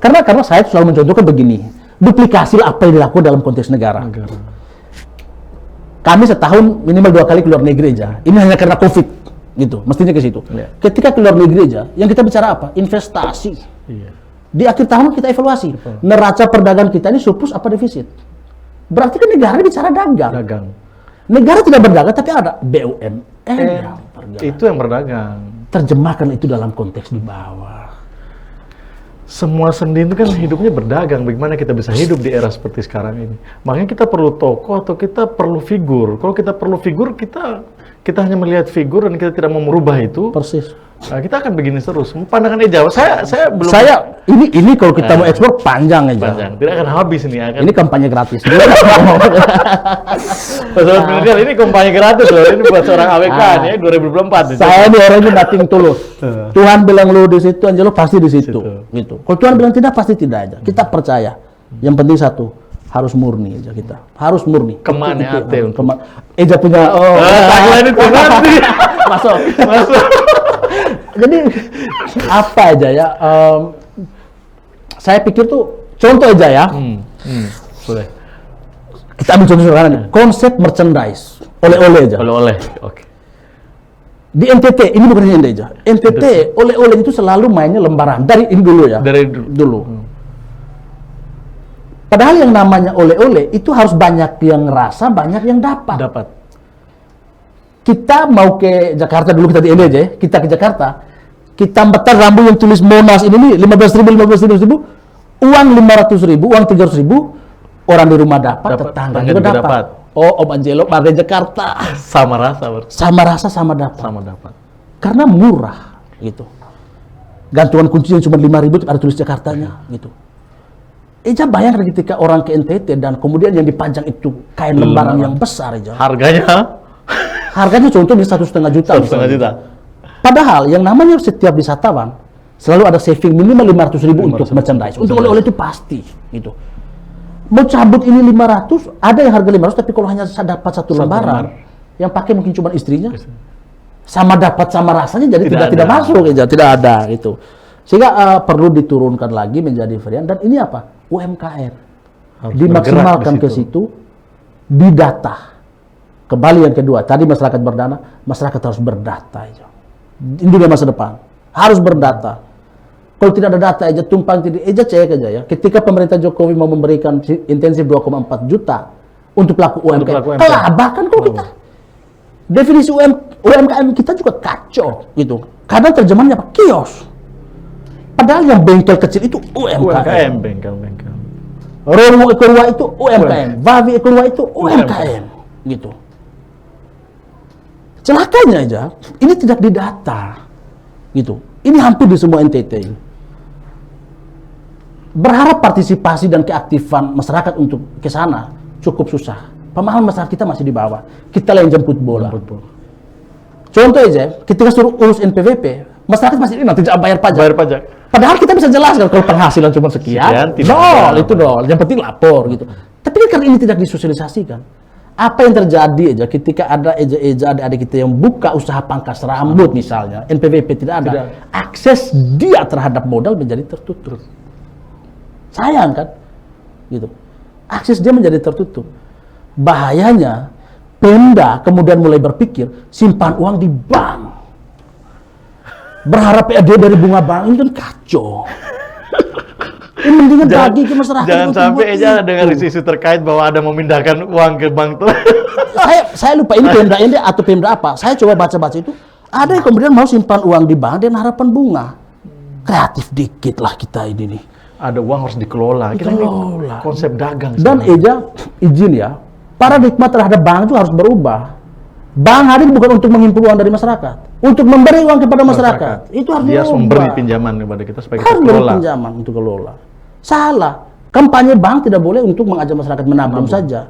Speaker 1: Karena saya selalu mencontohkan begini. Duplikasi apa yang dilakukan dalam konteks negara. Kami setahun minimal 2 kali keluar negeri aja. Ini hanya karena COVID, gitu. Mestinya ke situ. Ketika keluar negeri aja, yang kita bicara apa? Investasi. Di akhir tahun kita evaluasi. Neraca perdagangan kita ini surplus apa defisit? Berarti kan negara bicara dagang. Negara tidak berdagang, tapi ada BUMN yang berdagang.
Speaker 2: Itu yang berdagang.
Speaker 1: Terjemahkan itu dalam konteks di bawah.
Speaker 2: Semua sendi itu kan hidupnya berdagang. Bagaimana kita bisa hidup di era seperti sekarang ini? Makanya kita perlu tokoh atau kita perlu figur. Kalau kita perlu figur, kita hanya melihat figur dan kita tidak mau merubah itu.
Speaker 1: Persis.
Speaker 2: Nah, kita akan begini terus. Pandangan Eja, saya belum.
Speaker 1: Ini kalau kita mau ekspor panjang aja.
Speaker 2: Panjang, tidak akan habis ini.
Speaker 1: Ini kampanye gratis.
Speaker 2: Sobat milenial, ini kampanye gratis loh. Ini buat seorang AWK ya 2024.
Speaker 1: Saya nih orangnya nothing tulus. Tuhan bilang lu di situ, Angelo pasti di situ. Gitu. Kalau Tuhan bilang tidak, pasti tidak aja. Kita percaya. Yang penting satu, harus murni aja kita. Harus murni.
Speaker 2: Kemana ate untuk?
Speaker 1: Eja punya.
Speaker 2: Tagline itu nanti.
Speaker 1: Masuk. Jadi apa aja ya? Saya pikir tuh contoh aja ya.
Speaker 2: Boleh.
Speaker 1: Kita ambil contoh sederhana nih. Konsep merchandise, oleh-oleh aja.
Speaker 2: Oleh-oleh, oke.
Speaker 1: Di NTT, ini bukan hanya aja. NTT, oleh-oleh itu selalu mainnya lembaran. Dari ini dulu ya.
Speaker 2: Dari
Speaker 1: dulu. Padahal yang namanya oleh-oleh itu harus banyak yang rasa, banyak yang dapat. Kita mau ke Jakarta dulu, kita di ini aja ya. Kita ke Jakarta, kita meter rambu yang tulis Monas ini nih 15.000, uang 500.000, uang 300.000, orang di rumah dapat, tetangga juga dapat. Oh, Om Angelo, Marga Jakarta.
Speaker 2: Sama rasa,
Speaker 1: sama dapat.
Speaker 2: Sama dapat.
Speaker 1: Karena murah, gitu. Gantungan kunci yang cuma 5.000 ada tulis Jakartanya, gitu. Eja bayangkan ketika orang ke NTT dan kemudian yang dipajang itu kain lembaran yang besar aja. Harganya contohnya 1,5 juta.
Speaker 2: 1,5 juta.
Speaker 1: Padahal yang namanya setiap wisatawan selalu ada saving minimal 500.000 untuk merchandise. Untuk oleh-oleh itu pasti, gitu. Mau cabut ini 500, ada yang harga 500, tapi kalau hanya dapat satu lembaran, yang pakai mungkin cuma istrinya. Sama dapat sama rasanya jadi tidak masuk aja, tidak ada gitu. Sehingga perlu diturunkan lagi menjadi varian, dan ini apa? UMKM. Dimaksimalkan ke situ, didata. Kembali yang kedua, tadi masyarakat berdana, masyarakat harus berdata aja. Ini dunia masa depan, harus berdata. Kalau tidak ada data aja, tumpang tindih, aja cek aja ya. Ketika pemerintah Jokowi mau memberikan intensif 2,4 juta untuk pelaku UMKM, bahkan kalau kita definisi UMKM kita juga kacau gitu. Kadang terjemahannya apa? Kios. Padahal yang bengkel kecil itu UMKM.
Speaker 2: Bengkel.
Speaker 1: Romo Ekorwa itu UMKM. Vavi Ekorwa itu UMKM. Gitu. Celakanya aja, ini tidak didata. Gitu. Ini hampir di semua NTT. Berharap partisipasi dan keaktifan masyarakat untuk ke sana cukup susah. Pemahaman masyarakat kita masih di bawah. Kita lah yang jemput bola. Contoh aja, ketika suruh urus NPWP, masyarakat masih nanti jangan bayar pajak.
Speaker 2: Bayar pajak.
Speaker 1: Padahal kita bisa jelaskan kalau penghasilan cuma sekian, nol, itu nol. Yang penting lapor gitu. Tapi kan ini tidak disosialisasikan. Apa yang terjadi aja ketika ada eja-eja adik-adik kita yang buka usaha pangkas rambut misalnya, NPWP tidak ada, akses dia terhadap modal menjadi tertutup. Sayang kan? Gitu. Akses dia menjadi tertutup. Bahayanya, Pemda kemudian mulai berpikir simpan uang di bank. Berharap dia dari bunga bank ini kan kacau. Ini mendingan bagi ke masyarakat.
Speaker 2: Jangan sampai aja dengan isu-isu terkait bahwa ada memindahkan uang ke bank tuh.
Speaker 1: saya lupa ini Pemda ini atau Pemda apa. Saya coba baca-baca itu. Ada yang kemudian mau simpan uang di bank dan harapan bunga. Kreatif dikit lah kita ini nih.
Speaker 2: Ada uang harus dikelola. Kita
Speaker 1: Dikelola.
Speaker 2: konsep dagang.
Speaker 1: Dan izin ya, paradigma terhadap bank itu harus berubah. Bank hadir bukan untuk menghimpun uang dari masyarakat, untuk memberi uang kepada masyarakat. Itu harus
Speaker 2: dia
Speaker 1: berubah.
Speaker 2: memberi pinjaman kepada kita supaya kita
Speaker 1: Harus memberi
Speaker 2: kelola.
Speaker 1: pinjaman untuk kelola. Salah. Kampanye bank tidak boleh untuk mengajak masyarakat menabung saja.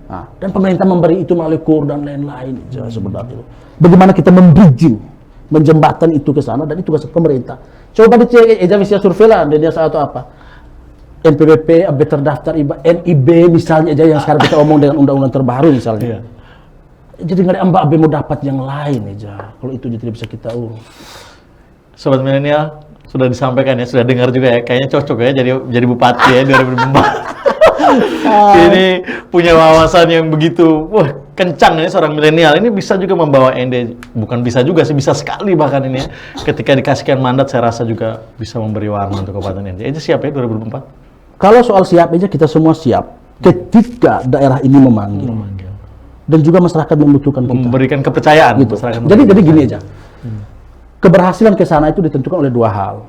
Speaker 1: Nah, dan pemerintah memberi itu melalui KUR dan lain-lain sebenarnya. Bagaimana kita membridging, menjembatkan itu ke sana, dan itu tugas pemerintah. Coba dicek aja visi survei lah, dia atau apa. NPWP, terdaftar IBA, NIB misalnya aja yang sekarang kita omong dengan undang-undang terbaru misalnya. Jadi nggak ada Mbak mau dapat yang lain aja. Kalau itu tidak bisa kita urus.
Speaker 2: Sobat milenial, sudah disampaikan ya, sudah dengar juga ya. Kayaknya cocok ya jadi bupati ya 2024. Ini punya wawasan yang begitu kencang ya seorang milenial. Ini bisa juga membawa ND, bukan bisa juga sih, bisa sekali bahkan ini ya. Ketika dikasihkan mandat, saya rasa juga bisa memberi warna untuk Kabupaten ND. Aja siap ya 2024?
Speaker 1: Kalau soal siap aja kita semua siap. Ketika daerah ini memanggil. Dan juga masyarakat membutuhkan kita.
Speaker 2: Memberikan kepercayaan
Speaker 1: gitu. Jadi gini aja. Keberhasilan ke sana itu ditentukan oleh dua hal.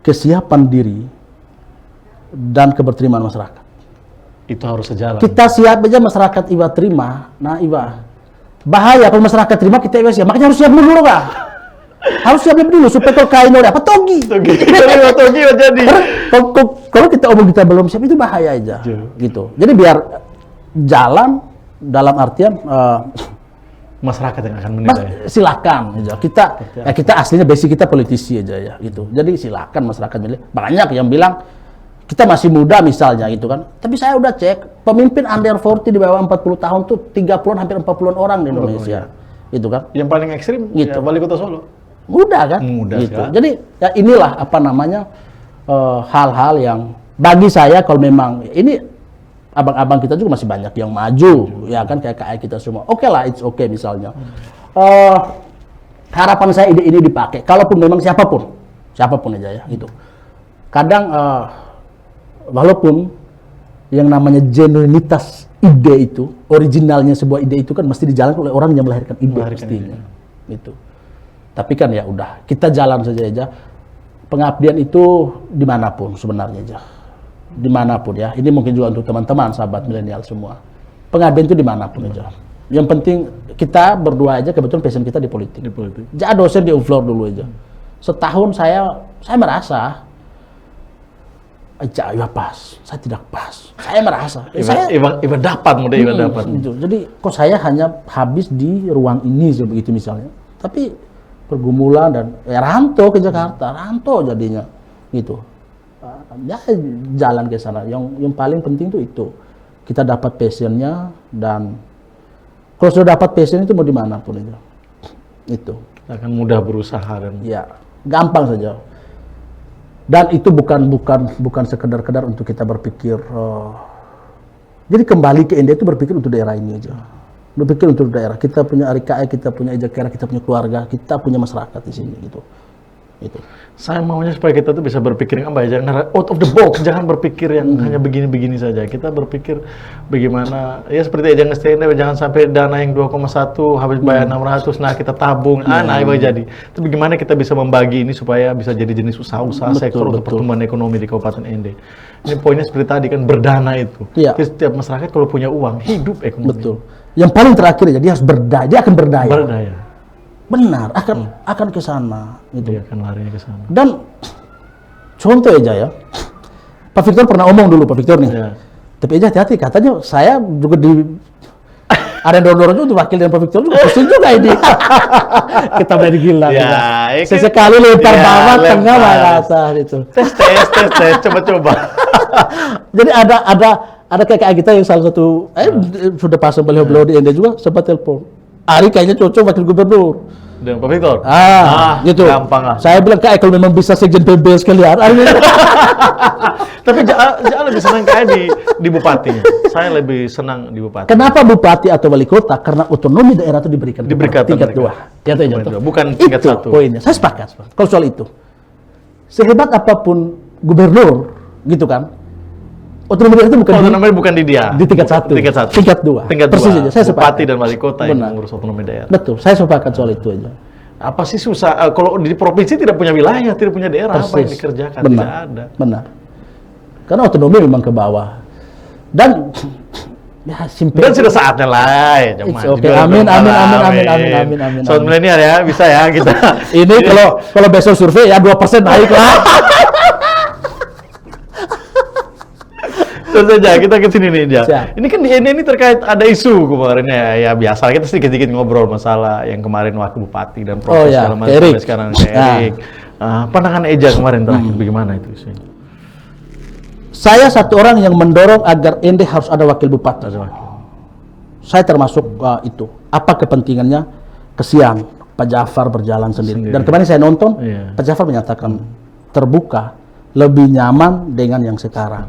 Speaker 1: Kesiapan diri dan keberterimaan masyarakat.
Speaker 2: Itu harus sejalan.
Speaker 1: Kita siap aja masyarakat Iwa terima. Nah Iwa, bahaya kalau masyarakat terima kita Iwa siap. Makanya harus siap dulu kah? Harus siap dulu supaya kalau kain oleh apa togi. Togi jadi. Kalau kita omong kita belum siap itu bahaya aja. Gitu. Jadi biar jalan dalam artian
Speaker 2: masyarakat yang akan menilai.
Speaker 1: Silakan aja. Kita aslinya basic kita politisi aja ya gitu. Jadi silakan masyarakat milih. Banyak yang bilang kita masih muda misalnya gitu kan. Tapi saya udah cek pemimpin under 40 di bawah 40 tahun tuh 30-an hampir 40-an orang di Indonesia. Gitu kan.
Speaker 2: Yang paling ekstrim gitu. Ya, Wali Kota Solo.
Speaker 1: Muda kan?
Speaker 2: Muda
Speaker 1: gitu.
Speaker 2: Sekali.
Speaker 1: Jadi ya inilah apa namanya hal-hal yang bagi saya kalau memang ini abang-abang kita juga masih banyak yang maju, ya kan kayak KAI kita semua. Oke lah, it's okay misalnya. Harapan saya ide ini dipakai, kalaupun memang siapapun aja ya, gitu. Kadang walaupun yang namanya genuinitas ide itu, originalnya sebuah ide itu kan mesti dijalankan oleh orang yang melahirkan ide pastinya, gitu. Tapi kan ya udah, kita jalan saja aja. Pengabdian itu dimanapun sebenarnya aja. Dimanapun ya, ini mungkin juga untuk teman-teman sahabat milenial semua. Pengabdian itu dimanapun aja. Yang penting kita berdua aja kebetulan passion kita di politik. Jadi dosen di Unflor dulu aja. Setahun saya merasa aja pas, saya tidak pas. Saya merasa.
Speaker 2: Iba dapat dapat.
Speaker 1: Gitu. Jadi kok saya hanya habis di ruang ini begitu misalnya. Tapi pergumulan dan rantau ke Jakarta, rantau jadinya gitu. Ya jalan ke sana. Yang paling penting itu kita dapat passionnya, dan kalau sudah dapat passion itu mau dimanapun itu
Speaker 2: akan mudah berusaha dan
Speaker 1: ya gampang saja. Dan itu bukan sekedar untuk kita berpikir. Jadi kembali ke India itu berpikir untuk daerah ini aja. Berpikir untuk daerah. Kita punya RKI, kita punya Ejakera, kita punya keluarga, kita punya masyarakat di sini gitu. Itu.
Speaker 2: Saya maunya supaya kita tuh bisa berpikir apa ya, jangan out of the box, jangan berpikir yang hanya begini-begini saja. Kita berpikir bagaimana, ya seperti Ejang Ngestina, jangan sampai dana yang 2,1 habis bayar 600, nah kita tabung, nah jadi. Tapi bagaimana kita bisa membagi ini supaya bisa jadi jenis usaha-usaha sektor untuk pertumbuhan ekonomi di Kabupaten ND. Ini poinnya seperti tadi kan, berdana itu.
Speaker 1: Iya.
Speaker 2: Jadi setiap masyarakat kalau punya uang, hidup ekonomi.
Speaker 1: Betul. Yang paling terakhir ya, dia harus berdaya, dia akan berdaya.
Speaker 2: Berdaya.
Speaker 1: Benar, akan ke sana gitu.
Speaker 2: Dia akan larinya ke sana.
Speaker 1: Dan contoh aja ya, Pak Victor pernah omong dulu, Pak Victor nih.
Speaker 2: Iya.
Speaker 1: Tapi aja hati-hati, katanya saya juga ada dorong-dorong juga wakil dan Pak Victor juga pusing juga ini. Kita main gila.
Speaker 2: Ya, itu-
Speaker 1: Sesekali lempar
Speaker 2: Ya,
Speaker 1: bawah, tengah
Speaker 2: lempar.
Speaker 1: merasa gitu.
Speaker 2: Tes, coba-coba.
Speaker 1: Jadi ada kayak kita yang salah satu sudah pasang beliau di ND juga sempat telepon. Ari kayaknya cocok wakil gubernur.
Speaker 2: Dan Pak Victor.
Speaker 1: Gitu.
Speaker 2: Gampang lah.
Speaker 1: Saya bilang kalau memang bisa sekjen PB sekalian.
Speaker 2: Tapi jangan lebih senang kayak di bupatinya. Saya lebih senang di bupati.
Speaker 1: Kenapa bupati atau wali kota? Karena otonomi daerah itu diberikan
Speaker 2: Diberikan
Speaker 1: tingkat
Speaker 2: mereka.
Speaker 1: 2. Ya,
Speaker 2: Bukan tingkat
Speaker 1: itu
Speaker 2: 1.
Speaker 1: poinnya. Saya sepakat kalau soal itu. Sehebat apapun gubernur, gitu kan? Otonomi daerah itu bukan
Speaker 2: Otonomi bukan di dia.
Speaker 1: di tingkat 1.
Speaker 2: Tingkat 1.
Speaker 1: Tingkat 2.
Speaker 2: Tingkat 2.
Speaker 1: Persis aja. Saya sepakat.
Speaker 2: Bupati dan wali kota yang
Speaker 1: Benar.
Speaker 2: mengurus otonomi daerah.
Speaker 1: Betul. Saya sepakat soal itu aja.
Speaker 2: Apa sih susah? Kalau di provinsi tidak punya wilayah, tidak punya daerah, apa yang
Speaker 1: Persis.
Speaker 2: dikerjakan?
Speaker 1: Benar.
Speaker 2: Tidak ada.
Speaker 1: Benar. Karena otonomi memang ke bawah. Dan ya simpel.
Speaker 2: Dan sudah saatnya lah ya,
Speaker 1: It's
Speaker 2: Jamal.
Speaker 1: okay. Amin.
Speaker 2: Soal milenial ya, bisa ya kita.
Speaker 1: Ini kalau besok survei ya 2% naik lah.
Speaker 2: Terus saja kita ke sini nih, Ja.
Speaker 1: Siap.
Speaker 2: Ini kan di ini terkait ada isu kemarin ya biasa kita sedikit-sedikit ngobrol masalah yang kemarin wakil bupati dan proses segala macam
Speaker 1: Erik.
Speaker 2: sampai sekarang ke Erik. Pandangan Eja kemarin terakhir bagaimana itu isunya?
Speaker 1: Saya satu orang yang mendorong agar ND harus ada wakil bupati.
Speaker 2: Ada wakil.
Speaker 1: Saya termasuk itu. Apa kepentingannya? Kesian Pak Jafar berjalan sendiri. Dan kemarin saya nonton,
Speaker 2: Iya.
Speaker 1: Pak Jafar menyatakan terbuka, lebih nyaman dengan yang sekarang.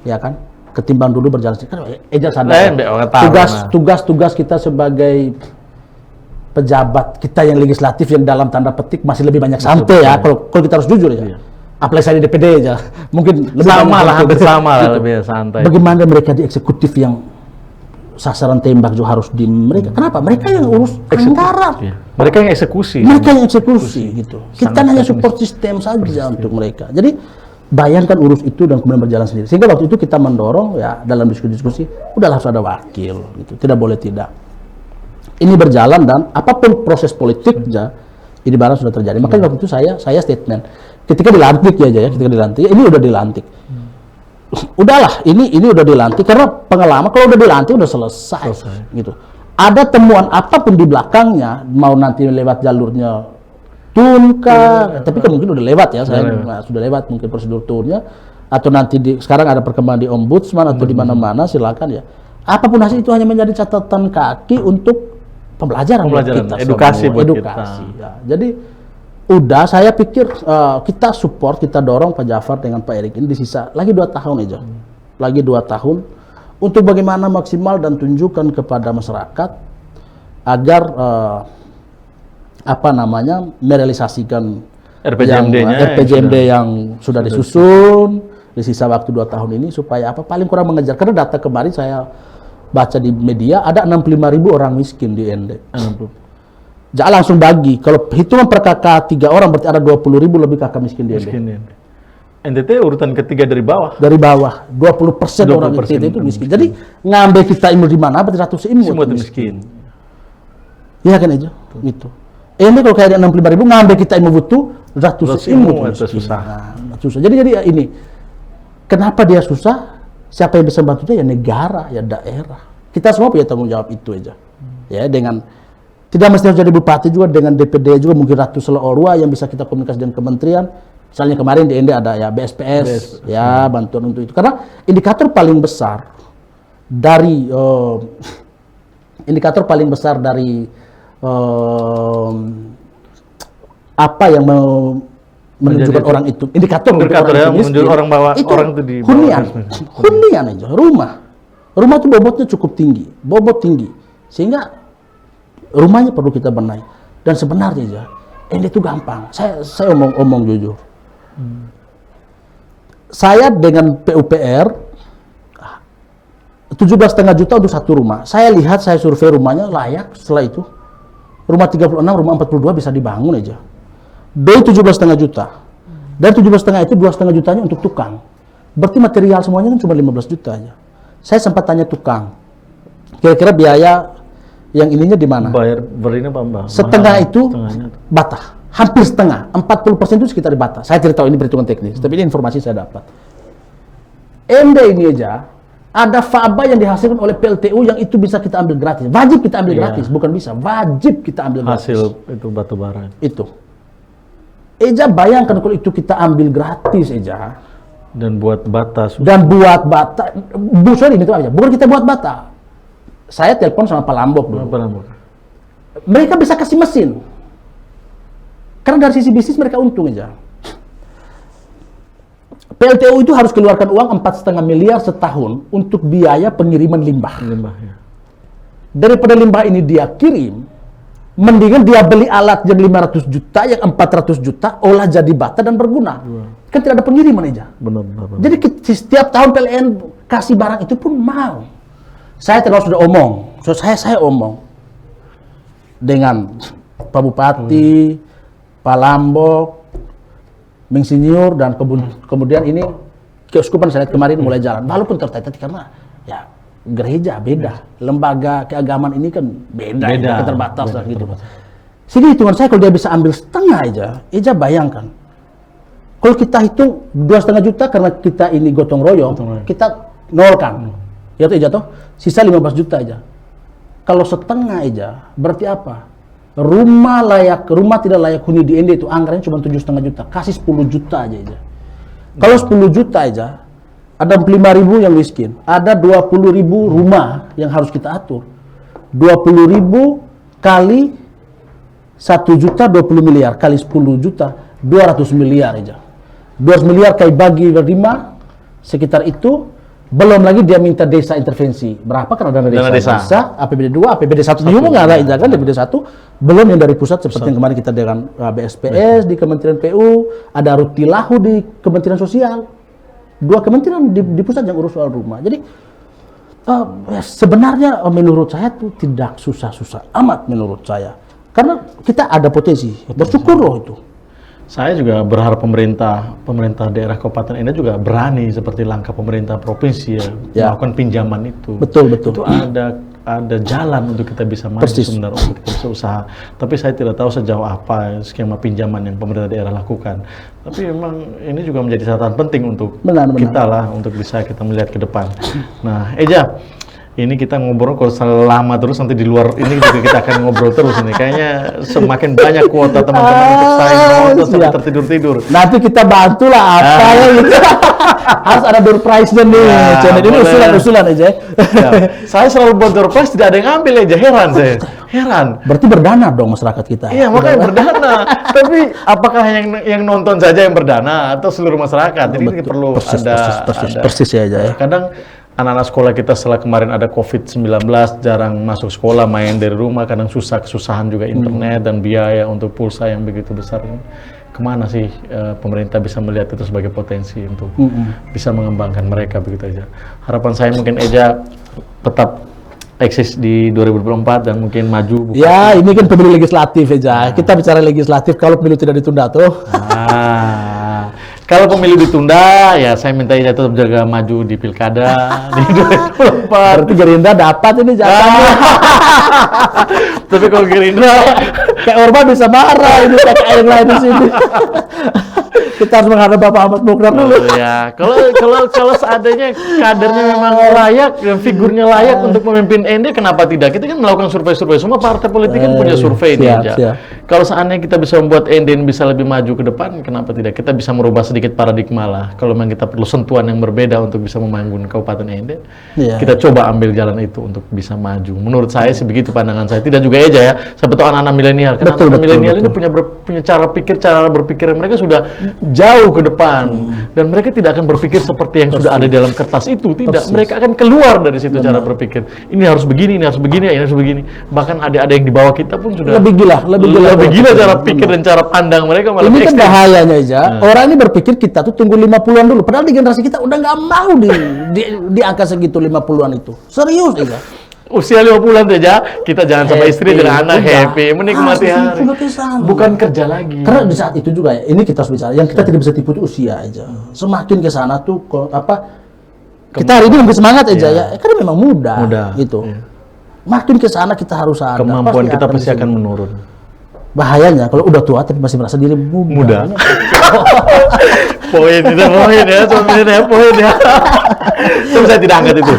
Speaker 1: Ya kan? Ketimbang dulu berjalan sendiri. Kan Eja sadar.
Speaker 2: Orang tahu,
Speaker 1: Tugas kita sebagai pejabat kita yang legislatif yang dalam tanda petik masih lebih banyak santai ya. Kalau kita harus jujur ya.
Speaker 2: Iya.
Speaker 1: Apalagi saya di DPD aja. Mungkin lebih
Speaker 2: Sama
Speaker 1: banyak
Speaker 2: lah,
Speaker 1: santai.
Speaker 2: hampir sama lah,
Speaker 1: Gitu.
Speaker 2: lebih santai.
Speaker 1: Bagaimana mereka di eksekutif yang sasaran tembak juga harus di mereka? Kenapa? Mereka yang urus anggaran.
Speaker 2: Iya. Mereka yang eksekusi.
Speaker 1: Mereka yang eksekusi gitu. Kita
Speaker 2: Sangat
Speaker 1: hanya
Speaker 2: teknis.
Speaker 1: support sistem saja untuk mereka. Jadi bayangkan urus itu dan kemudian berjalan sendiri. Sehingga waktu itu kita mendorong ya dalam diskusi-diskusi, udahlah harus ada wakil gitu. Tidak boleh tidak. Ini berjalan dan apapun proses politik ya, ini barang sudah terjadi. Makanya waktu itu saya statement ketika dilantik ketika dilantik, ini udah dilantik. Udahlah, ini udah dilantik karena pengalaman kalau udah dilantik udah selesai. Gitu. Ada temuan apapun di belakangnya, mau nanti lewat jalurnya Tunka, tapi kan mungkin udah lewat ya, sudah lewat mungkin prosedur turnya, atau nanti sekarang ada perkembangan di ombudsman atau di mana-mana, silakan ya. Apapun hasil itu hanya menjadi catatan kaki untuk pembelajaran buat kita
Speaker 2: edukasi
Speaker 1: semua.
Speaker 2: buat
Speaker 1: Edukasi. Ya. Jadi udah saya pikir kita support, kita dorong Pak Jafar dengan Pak Erik ini di sisa lagi 2 tahun aja. Lagi 2 tahun untuk bagaimana maksimal dan tunjukkan kepada masyarakat agar merealisasikan
Speaker 2: RPJMD-nya
Speaker 1: yang sudah disusun di sisa waktu 2 tahun ini supaya paling kurang mengejar, karena data kemarin saya baca di media ada 65.000 orang miskin di ND. Jangan langsung bagi, kalau hitungan per kakak 3 orang berarti ada 20.000 lebih kakak miskin di ND.
Speaker 2: NTT urutan ketiga dari bawah.
Speaker 1: Dari bawah 20% orang NTT itu miskin. Jadi ngambil kita ilmu di mana berarti 100 ilmu
Speaker 2: Semua
Speaker 1: itu
Speaker 2: miskin.
Speaker 1: Iya kan aja, gitu. Ini kalau kayak 65.000 ngambil kita ilmu butuh 100 ilmu
Speaker 2: itu
Speaker 1: miskin.
Speaker 2: susah.
Speaker 1: Nah, susah. Jadi ya ini, kenapa dia susah? Siapa yang bisa bantu dia? Ya negara, ya daerah. Kita semua punya tanggung jawab itu aja. Ya dengan tidak mesti harus jadi bupati juga, dengan DPD juga mungkin Ratu Selaorua yang bisa kita komunikasi dengan kementerian. Misalnya kemarin di ND ada ya BSPS, ya bantuan untuk itu. Karena indikator paling besar dari apa yang menunjukkan orang itu, indikator
Speaker 2: ya, menunjukkan orang bahwa orang itu di bawah
Speaker 1: hunian aja, rumah itu bobotnya cukup tinggi, bobot tinggi, sehingga rumahnya perlu kita benahi. Dan sebenarnya aja ini itu gampang, saya omong jujur, saya dengan PUPR 17,5 juta untuk satu rumah. Saya lihat, saya survei rumahnya layak. Setelah itu rumah 36, rumah 42 bisa dibangun aja. Doi 17,5 juta. Dan 17,5 itu 2,5 jutanya untuk tukang. Berarti material semuanya kan cuma 15 juta aja. Saya sempat tanya tukang, kira-kira biaya Yang ininya di mana?
Speaker 2: Berinnya apa Mbak?
Speaker 1: Setengah
Speaker 2: Mahal,
Speaker 1: itu
Speaker 2: setengahnya.
Speaker 1: bata. Hampir setengah. 40% itu sekitar di bata. Saya tidak tahu ini perhitungan teknis, tapi ini informasi saya dapat. MD ini aja ada faba yang dihasilkan oleh PLTU yang itu bisa kita ambil gratis. Wajib kita ambil gratis, bukan bisa. Wajib kita ambil gratis.
Speaker 2: Hasil itu batu bara.
Speaker 1: Itu. Eja bayangkan kalau itu kita ambil gratis Eja.
Speaker 2: Dan buat bata.
Speaker 1: Dan buat bata. Sorry, itu aja. Bukan kita buat bata. Saya telepon sama Pak Lambok dulu.
Speaker 2: Apa namanya?
Speaker 1: Mereka bisa kasih mesin. Karena dari sisi bisnis mereka untung aja. PLTU itu harus keluarkan uang 4,5 miliar setahun untuk biaya pengiriman limbah.
Speaker 2: Limbah, ya.
Speaker 1: Daripada limbah ini dia kirim, mendingan dia beli alat yang 500 juta, yang 400 juta, olah jadi bata dan berguna. Kan tidak ada pengiriman aja.
Speaker 2: Benar.
Speaker 1: Jadi setiap tahun PLN kasih barang itu pun mau. Saya terus sudah omong, saya omong dengan Pak Bupati, Pak Lambok, Insinyur, dan kemudian ini keuskupan saya lihat kemarin mulai jalan. Walaupun tertati karena ya gereja beda, lembaga keagamaan ini kan beda. Terbatas lah gitu. Sini hitungan saya kalau dia bisa ambil setengah aja bayangkan. Kalau kita hitung 2,5 juta karena kita ini gotong royong, kita nolkan. Ya tuh jatuh, sisa 15 juta aja. Kalau setengah aja, berarti apa? Rumah tidak layak huni di ND itu anggarannya cuma 7,5 juta, kasih 10 juta aja. Kalau 10 juta aja, ada 5.000 yang miskin, ada 20.000 rumah yang harus kita atur. 20.000 kali 1 juta 20 miliar, kali 10 juta 200 miliar aja. 200 miliar kayak bagi 5, sekitar itu. Belum lagi dia minta desa intervensi. Berapa kan dana desa? APBD 2, APBD 1 juga nggak ada kan, APBD 1. Belum yang dari pusat seperti yang kemarin kita dengan BSPS di Kementerian PU, ada Rutilahu di Kementerian Sosial. 2 kementerian di pusat yang urus soal rumah. Jadi sebenarnya menurut saya tuh tidak susah-susah amat menurut saya. Karena kita ada potensi. Bersyukur loh itu.
Speaker 2: Saya juga berharap pemerintah daerah Kabupaten ND juga berani seperti langkah pemerintah provinsi melakukan pinjaman itu.
Speaker 1: Betul.
Speaker 2: Itu ada jalan untuk kita bisa maju sebenarnya, untuk kita bisa usaha. Tapi saya tidak tahu sejauh apa skema pinjaman yang pemerintah daerah lakukan. Tapi memang ini juga menjadi catatan penting untuk kita lah, untuk bisa kita melihat ke depan. Nah, Eja, ini kita ngobrol kalau selama terus nanti di luar ini juga kita akan ngobrol terus ini. Kayaknya semakin banyak kuota teman-teman untuk saya nonton sampai tertidur-tidur.
Speaker 1: Nanti kita bantulah apa ya gitu. Harus ada door prize-nya nih. Ini usulan aja.
Speaker 2: Saya selalu buat door prize, tidak ada yang ambil aja. Heran saya. Heran.
Speaker 1: Berarti berdana dong masyarakat kita.
Speaker 2: Iya, makanya berdana. Tapi apakah yang nonton saja yang berdana atau seluruh masyarakat? Jadi perlu
Speaker 1: persis ya aja ya.
Speaker 2: Kadang anak-anak sekolah kita setelah kemarin ada COVID-19 jarang masuk sekolah, main dari rumah, kadang kesusahan juga internet dan biaya untuk pulsa yang begitu besar. Kemana sih pemerintah bisa melihat itu sebagai potensi untuk bisa mengembangkan mereka begitu aja. Harapan saya mungkin Eja tetap eksis di 2024 dan mungkin maju.
Speaker 1: Ya, ini kan pemilu legislatif aja. Kita bicara legislatif kalau pemilu tidak ditunda tuh.
Speaker 2: Kalau pemilu ditunda, ya saya minta Eja tetap jaga maju di pilkada di 2024.
Speaker 1: Berarti Gerindra dapat ini jatahnya.
Speaker 2: Tapi kalau Gerindra,
Speaker 1: kayak Orban bisa marah ini kayak yang lain di sini. Kita harus menghadap Bapak Ahmad Mukram dulu.
Speaker 2: Ya, kalau seandainya kadernya memang layak dan figurnya layak untuk memimpin ND, kenapa tidak? Kita kan melakukan survei-survei, semua partai politik kan punya survei ini aja. Kalau seandainya kita bisa membuat ND bisa lebih maju ke depan, kenapa tidak? Kita bisa merubah sedikit paradigma lah. Kalau memang kita perlu sentuhan yang berbeda untuk bisa membangun Kabupaten ND, kita coba ambil jalan itu untuk bisa maju. Menurut saya sih begitu pandangan saya. Tidak juga aja ya. Saya betul anak-anak milenial. Karena anak milenial ini punya cara berpikir mereka sudah jauh ke depan dan mereka tidak akan berpikir seperti yang sudah ada di dalam kertas itu. Tidak, mereka akan keluar dari situ cara berpikir. Ini harus begini, ini harus begini, ini harus begini. Bahkan ada yang di bawah kita pun sudah lebih gila cara pikir dan cara pandang mereka malah
Speaker 1: ini kan bahayanya aja. Orang ini berpikir kita tuh tunggu 50-an dulu. Padahal di generasi kita udah nggak mau di angka segitu 50-an itu. Serius aja.
Speaker 2: Usia 50-an aja, kita jangan sama istri dan anak happy, menikmati hari. Bukan kerja lagi.
Speaker 1: Karena di saat itu juga ya, ini kita harus bicara. Yang kita tidak bisa tipu itu usia aja. Semakin ke sana tuh kita hari ini lebih semangat aja ya. Karena memang muda gitu. Makin ke sana kita harus ada.
Speaker 2: Kemampuan kita pasti akan menurun.
Speaker 1: Bahayanya kalau udah tua tapi masih merasa diri muda.
Speaker 2: Poin ya, sebenarnya poin ya. Tapi saya tidak angkat itu.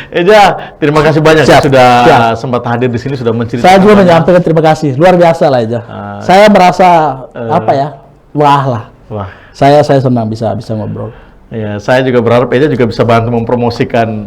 Speaker 2: Eja, terima kasih banyak sudah sempat hadir di sini, sudah menceritakan.
Speaker 1: Saya juga menyampaikan terima kasih, luar biasa lah Eja. Saya merasa wah. Saya senang bisa ngobrol.
Speaker 2: Ya, saya juga berharap Eja juga bisa bantu mempromosikan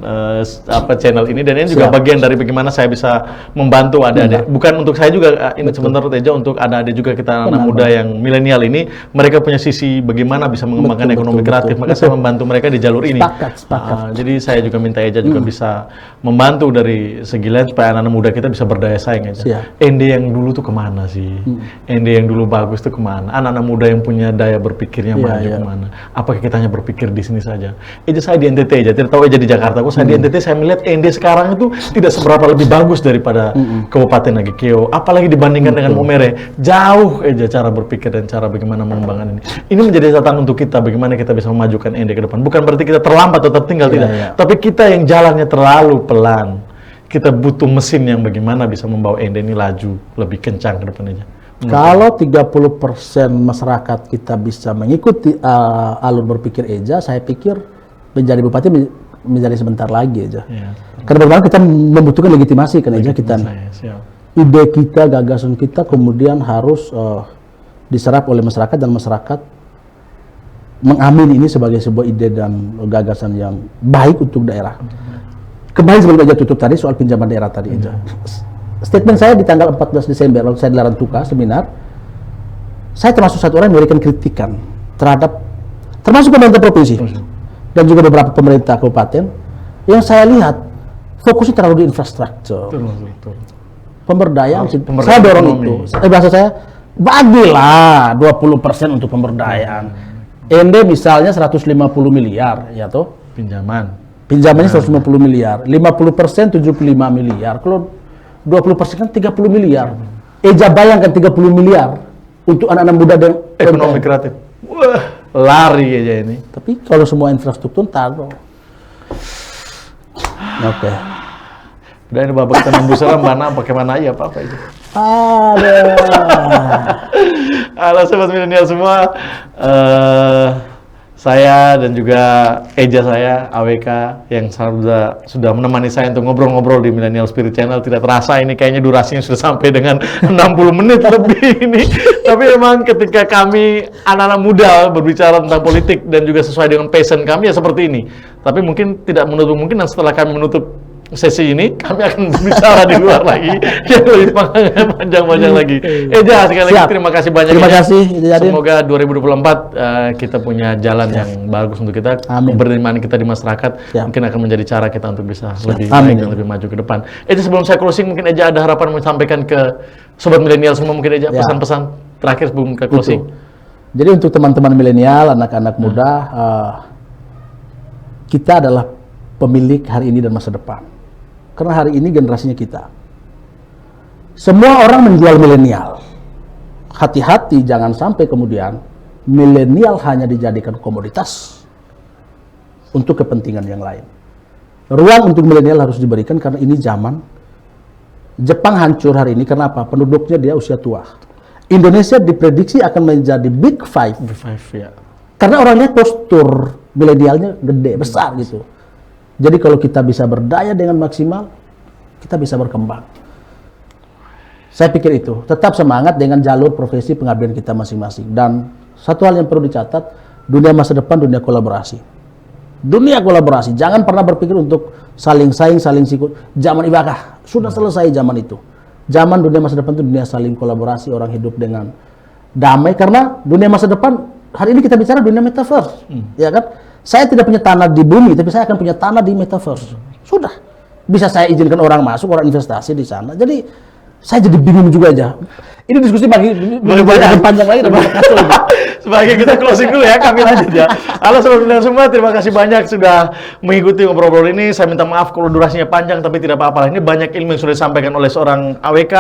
Speaker 2: channel ini, dan ini juga bagian dari bagaimana saya bisa membantu adik-adik. Bukan untuk saya juga ini sebentar Eja, untuk adik-adik juga kita anak muda yang milenial ini, mereka punya sisi bagaimana bisa mengembangkan ekonomi kreatif. Maka saya membantu mereka di jalur ini.
Speaker 1: Sepakat.
Speaker 2: Jadi saya juga minta Eja juga bisa membantu dari segi lain supaya anak-anak muda kita bisa berdaya saing Eja. Ende yang dulu tuh kemana sih? Ende yang dulu bagus tuh kemana? Anak-anak muda yang punya daya berpikirnya maju kemana? Apakah kita hanya berpikir di sini saja? Eja, saya di NTT Eja, tidak tahu Eja di Jakarta. Saya di NTT, saya melihat Ende sekarang itu tidak seberapa lebih bagus daripada Kabupaten Nagekeo, apalagi dibandingkan dengan Momere. Jauh Eja cara berpikir dan cara bagaimana mengembangkan ini. Ini menjadi catatan untuk kita, bagaimana kita bisa memajukan Ende ke depan. Bukan berarti kita terlambat atau tertinggal, tidak. Tapi kita yang jalannya terlalu pelan. Kita butuh mesin yang bagaimana bisa membawa Ende ini laju lebih kencang ke depan Eja.
Speaker 1: Kalau 30% masyarakat kita bisa mengikuti alur berpikir Eja, saya pikir menjadi bupati menjadi sebentar lagi Eja. Karena bagaimana kita membutuhkan legitimasi kan Eja kita. Ide kita, gagasan kita kemudian harus diserap oleh masyarakat, dan masyarakat mengamini ini sebagai sebuah ide dan gagasan yang baik untuk daerah. Kembali sebelum Eja tutup tadi soal pinjaman daerah tadi Eja. Statement saya di tanggal 14 Desember waktu saya di Larantuka seminar, saya termasuk satu orang yang memberikan kritikan terhadap termasuk pemerintah provinsi dan juga beberapa pemerintah kabupaten yang saya lihat fokusnya terlalu di infrastruktur, pemberdayaan. Saya dorong itu. Bahasa saya, bagilah 20% untuk pemberdayaan. Ende misalnya 150 miliar, ya toh? Pinjamannya 150 miliar, 50% 75 miliar. Kalau 20% kan 30 miliar. Eja bayangkan 30 miliar untuk anak-anak muda dan
Speaker 2: ekonomi kreatif. Wah, lari aja ini.
Speaker 1: Tapi kalau semua infrastruktur taruh. Oke.
Speaker 2: Udah ini babak tanam busara mana bagaimana aja apa itu. Halo sobat milenial semua. Saya dan juga Eja saya, AWK, yang sudah menemani saya untuk ngobrol-ngobrol di Millennial Spirit Channel. Tidak terasa ini kayaknya durasinya sudah sampai dengan 60 menit lebih ini. Tapi memang ketika kami anak-anak muda berbicara tentang politik dan juga sesuai dengan passion kami ya seperti ini. Tapi mungkin tidak menutup kemungkinan setelah kami menutup sesi ini, kami akan berbicara di luar lagi yang lebih panjang-panjang lagi. Eja, sekali lagi terima kasih banyak.
Speaker 1: Terima kasih.
Speaker 2: Semoga 2024 kita punya jalan yang bagus untuk kita. Penerimaan kita di masyarakat mungkin akan menjadi cara kita untuk bisa lebih baik dan lebih maju ke depan. Eja, sebelum saya closing, mungkin Eja ada harapan mau sampaikan ke sobat milenial semua, mungkin Eja pesan-pesan terakhir sebelum ke closing.
Speaker 1: Jadi untuk teman-teman milenial, anak-anak muda, kita adalah pemilik hari ini dan masa depan. Karena hari ini generasinya kita. Semua orang menjual milenial. Hati-hati jangan sampai kemudian milenial hanya dijadikan komoditas untuk kepentingan yang lain. Ruang untuk milenial harus diberikan karena ini zaman. Jepang hancur hari ini, kenapa? Penduduknya dia usia tua. Indonesia diprediksi akan menjadi Big Five. Karena orang lihat postur milenialnya gede, besar gitu. Jadi kalau kita bisa berdaya dengan maksimal, kita bisa berkembang. Saya pikir itu. Tetap semangat dengan jalur profesi pengabdian kita masing-masing. Dan satu hal yang perlu dicatat, dunia masa depan, dunia kolaborasi. Dunia kolaborasi. Jangan pernah berpikir untuk saling saing, saling sikut. Zaman ibakah, sudah selesai zaman itu. Zaman dunia masa depan itu dunia saling kolaborasi, orang hidup dengan damai. Karena dunia masa depan, hari ini kita bicara dunia metaverse. Ya kan? Saya tidak punya tanah di bumi, tapi saya akan punya tanah di metaverse. Sudah. Bisa saya izinkan orang masuk, orang investasi di sana. Jadi, saya jadi bingung juga aja. Ini diskusi makin panjang lagi dan kacau.
Speaker 2: Sebagai kita closing dulu ya, kami lanjut ya. Halo sobat milenial semua, terima kasih banyak sudah mengikuti ngobrol-ngobrol ini. Saya minta maaf kalau durasinya panjang, tapi tidak apa-apa. Ini banyak ilmu yang sudah disampaikan oleh seorang AWK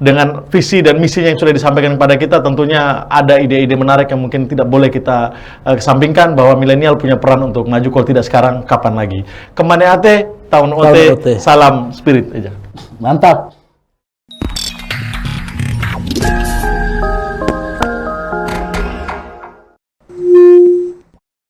Speaker 2: dengan visi dan misinya yang sudah disampaikan kepada kita. Tentunya ada ide-ide menarik yang mungkin tidak boleh kita kesampingkan, bahwa milenial punya peran untuk maju. Kalau tidak sekarang, kapan lagi? Kemana ate, tahun ote, salam spirit aja.
Speaker 1: Mantap.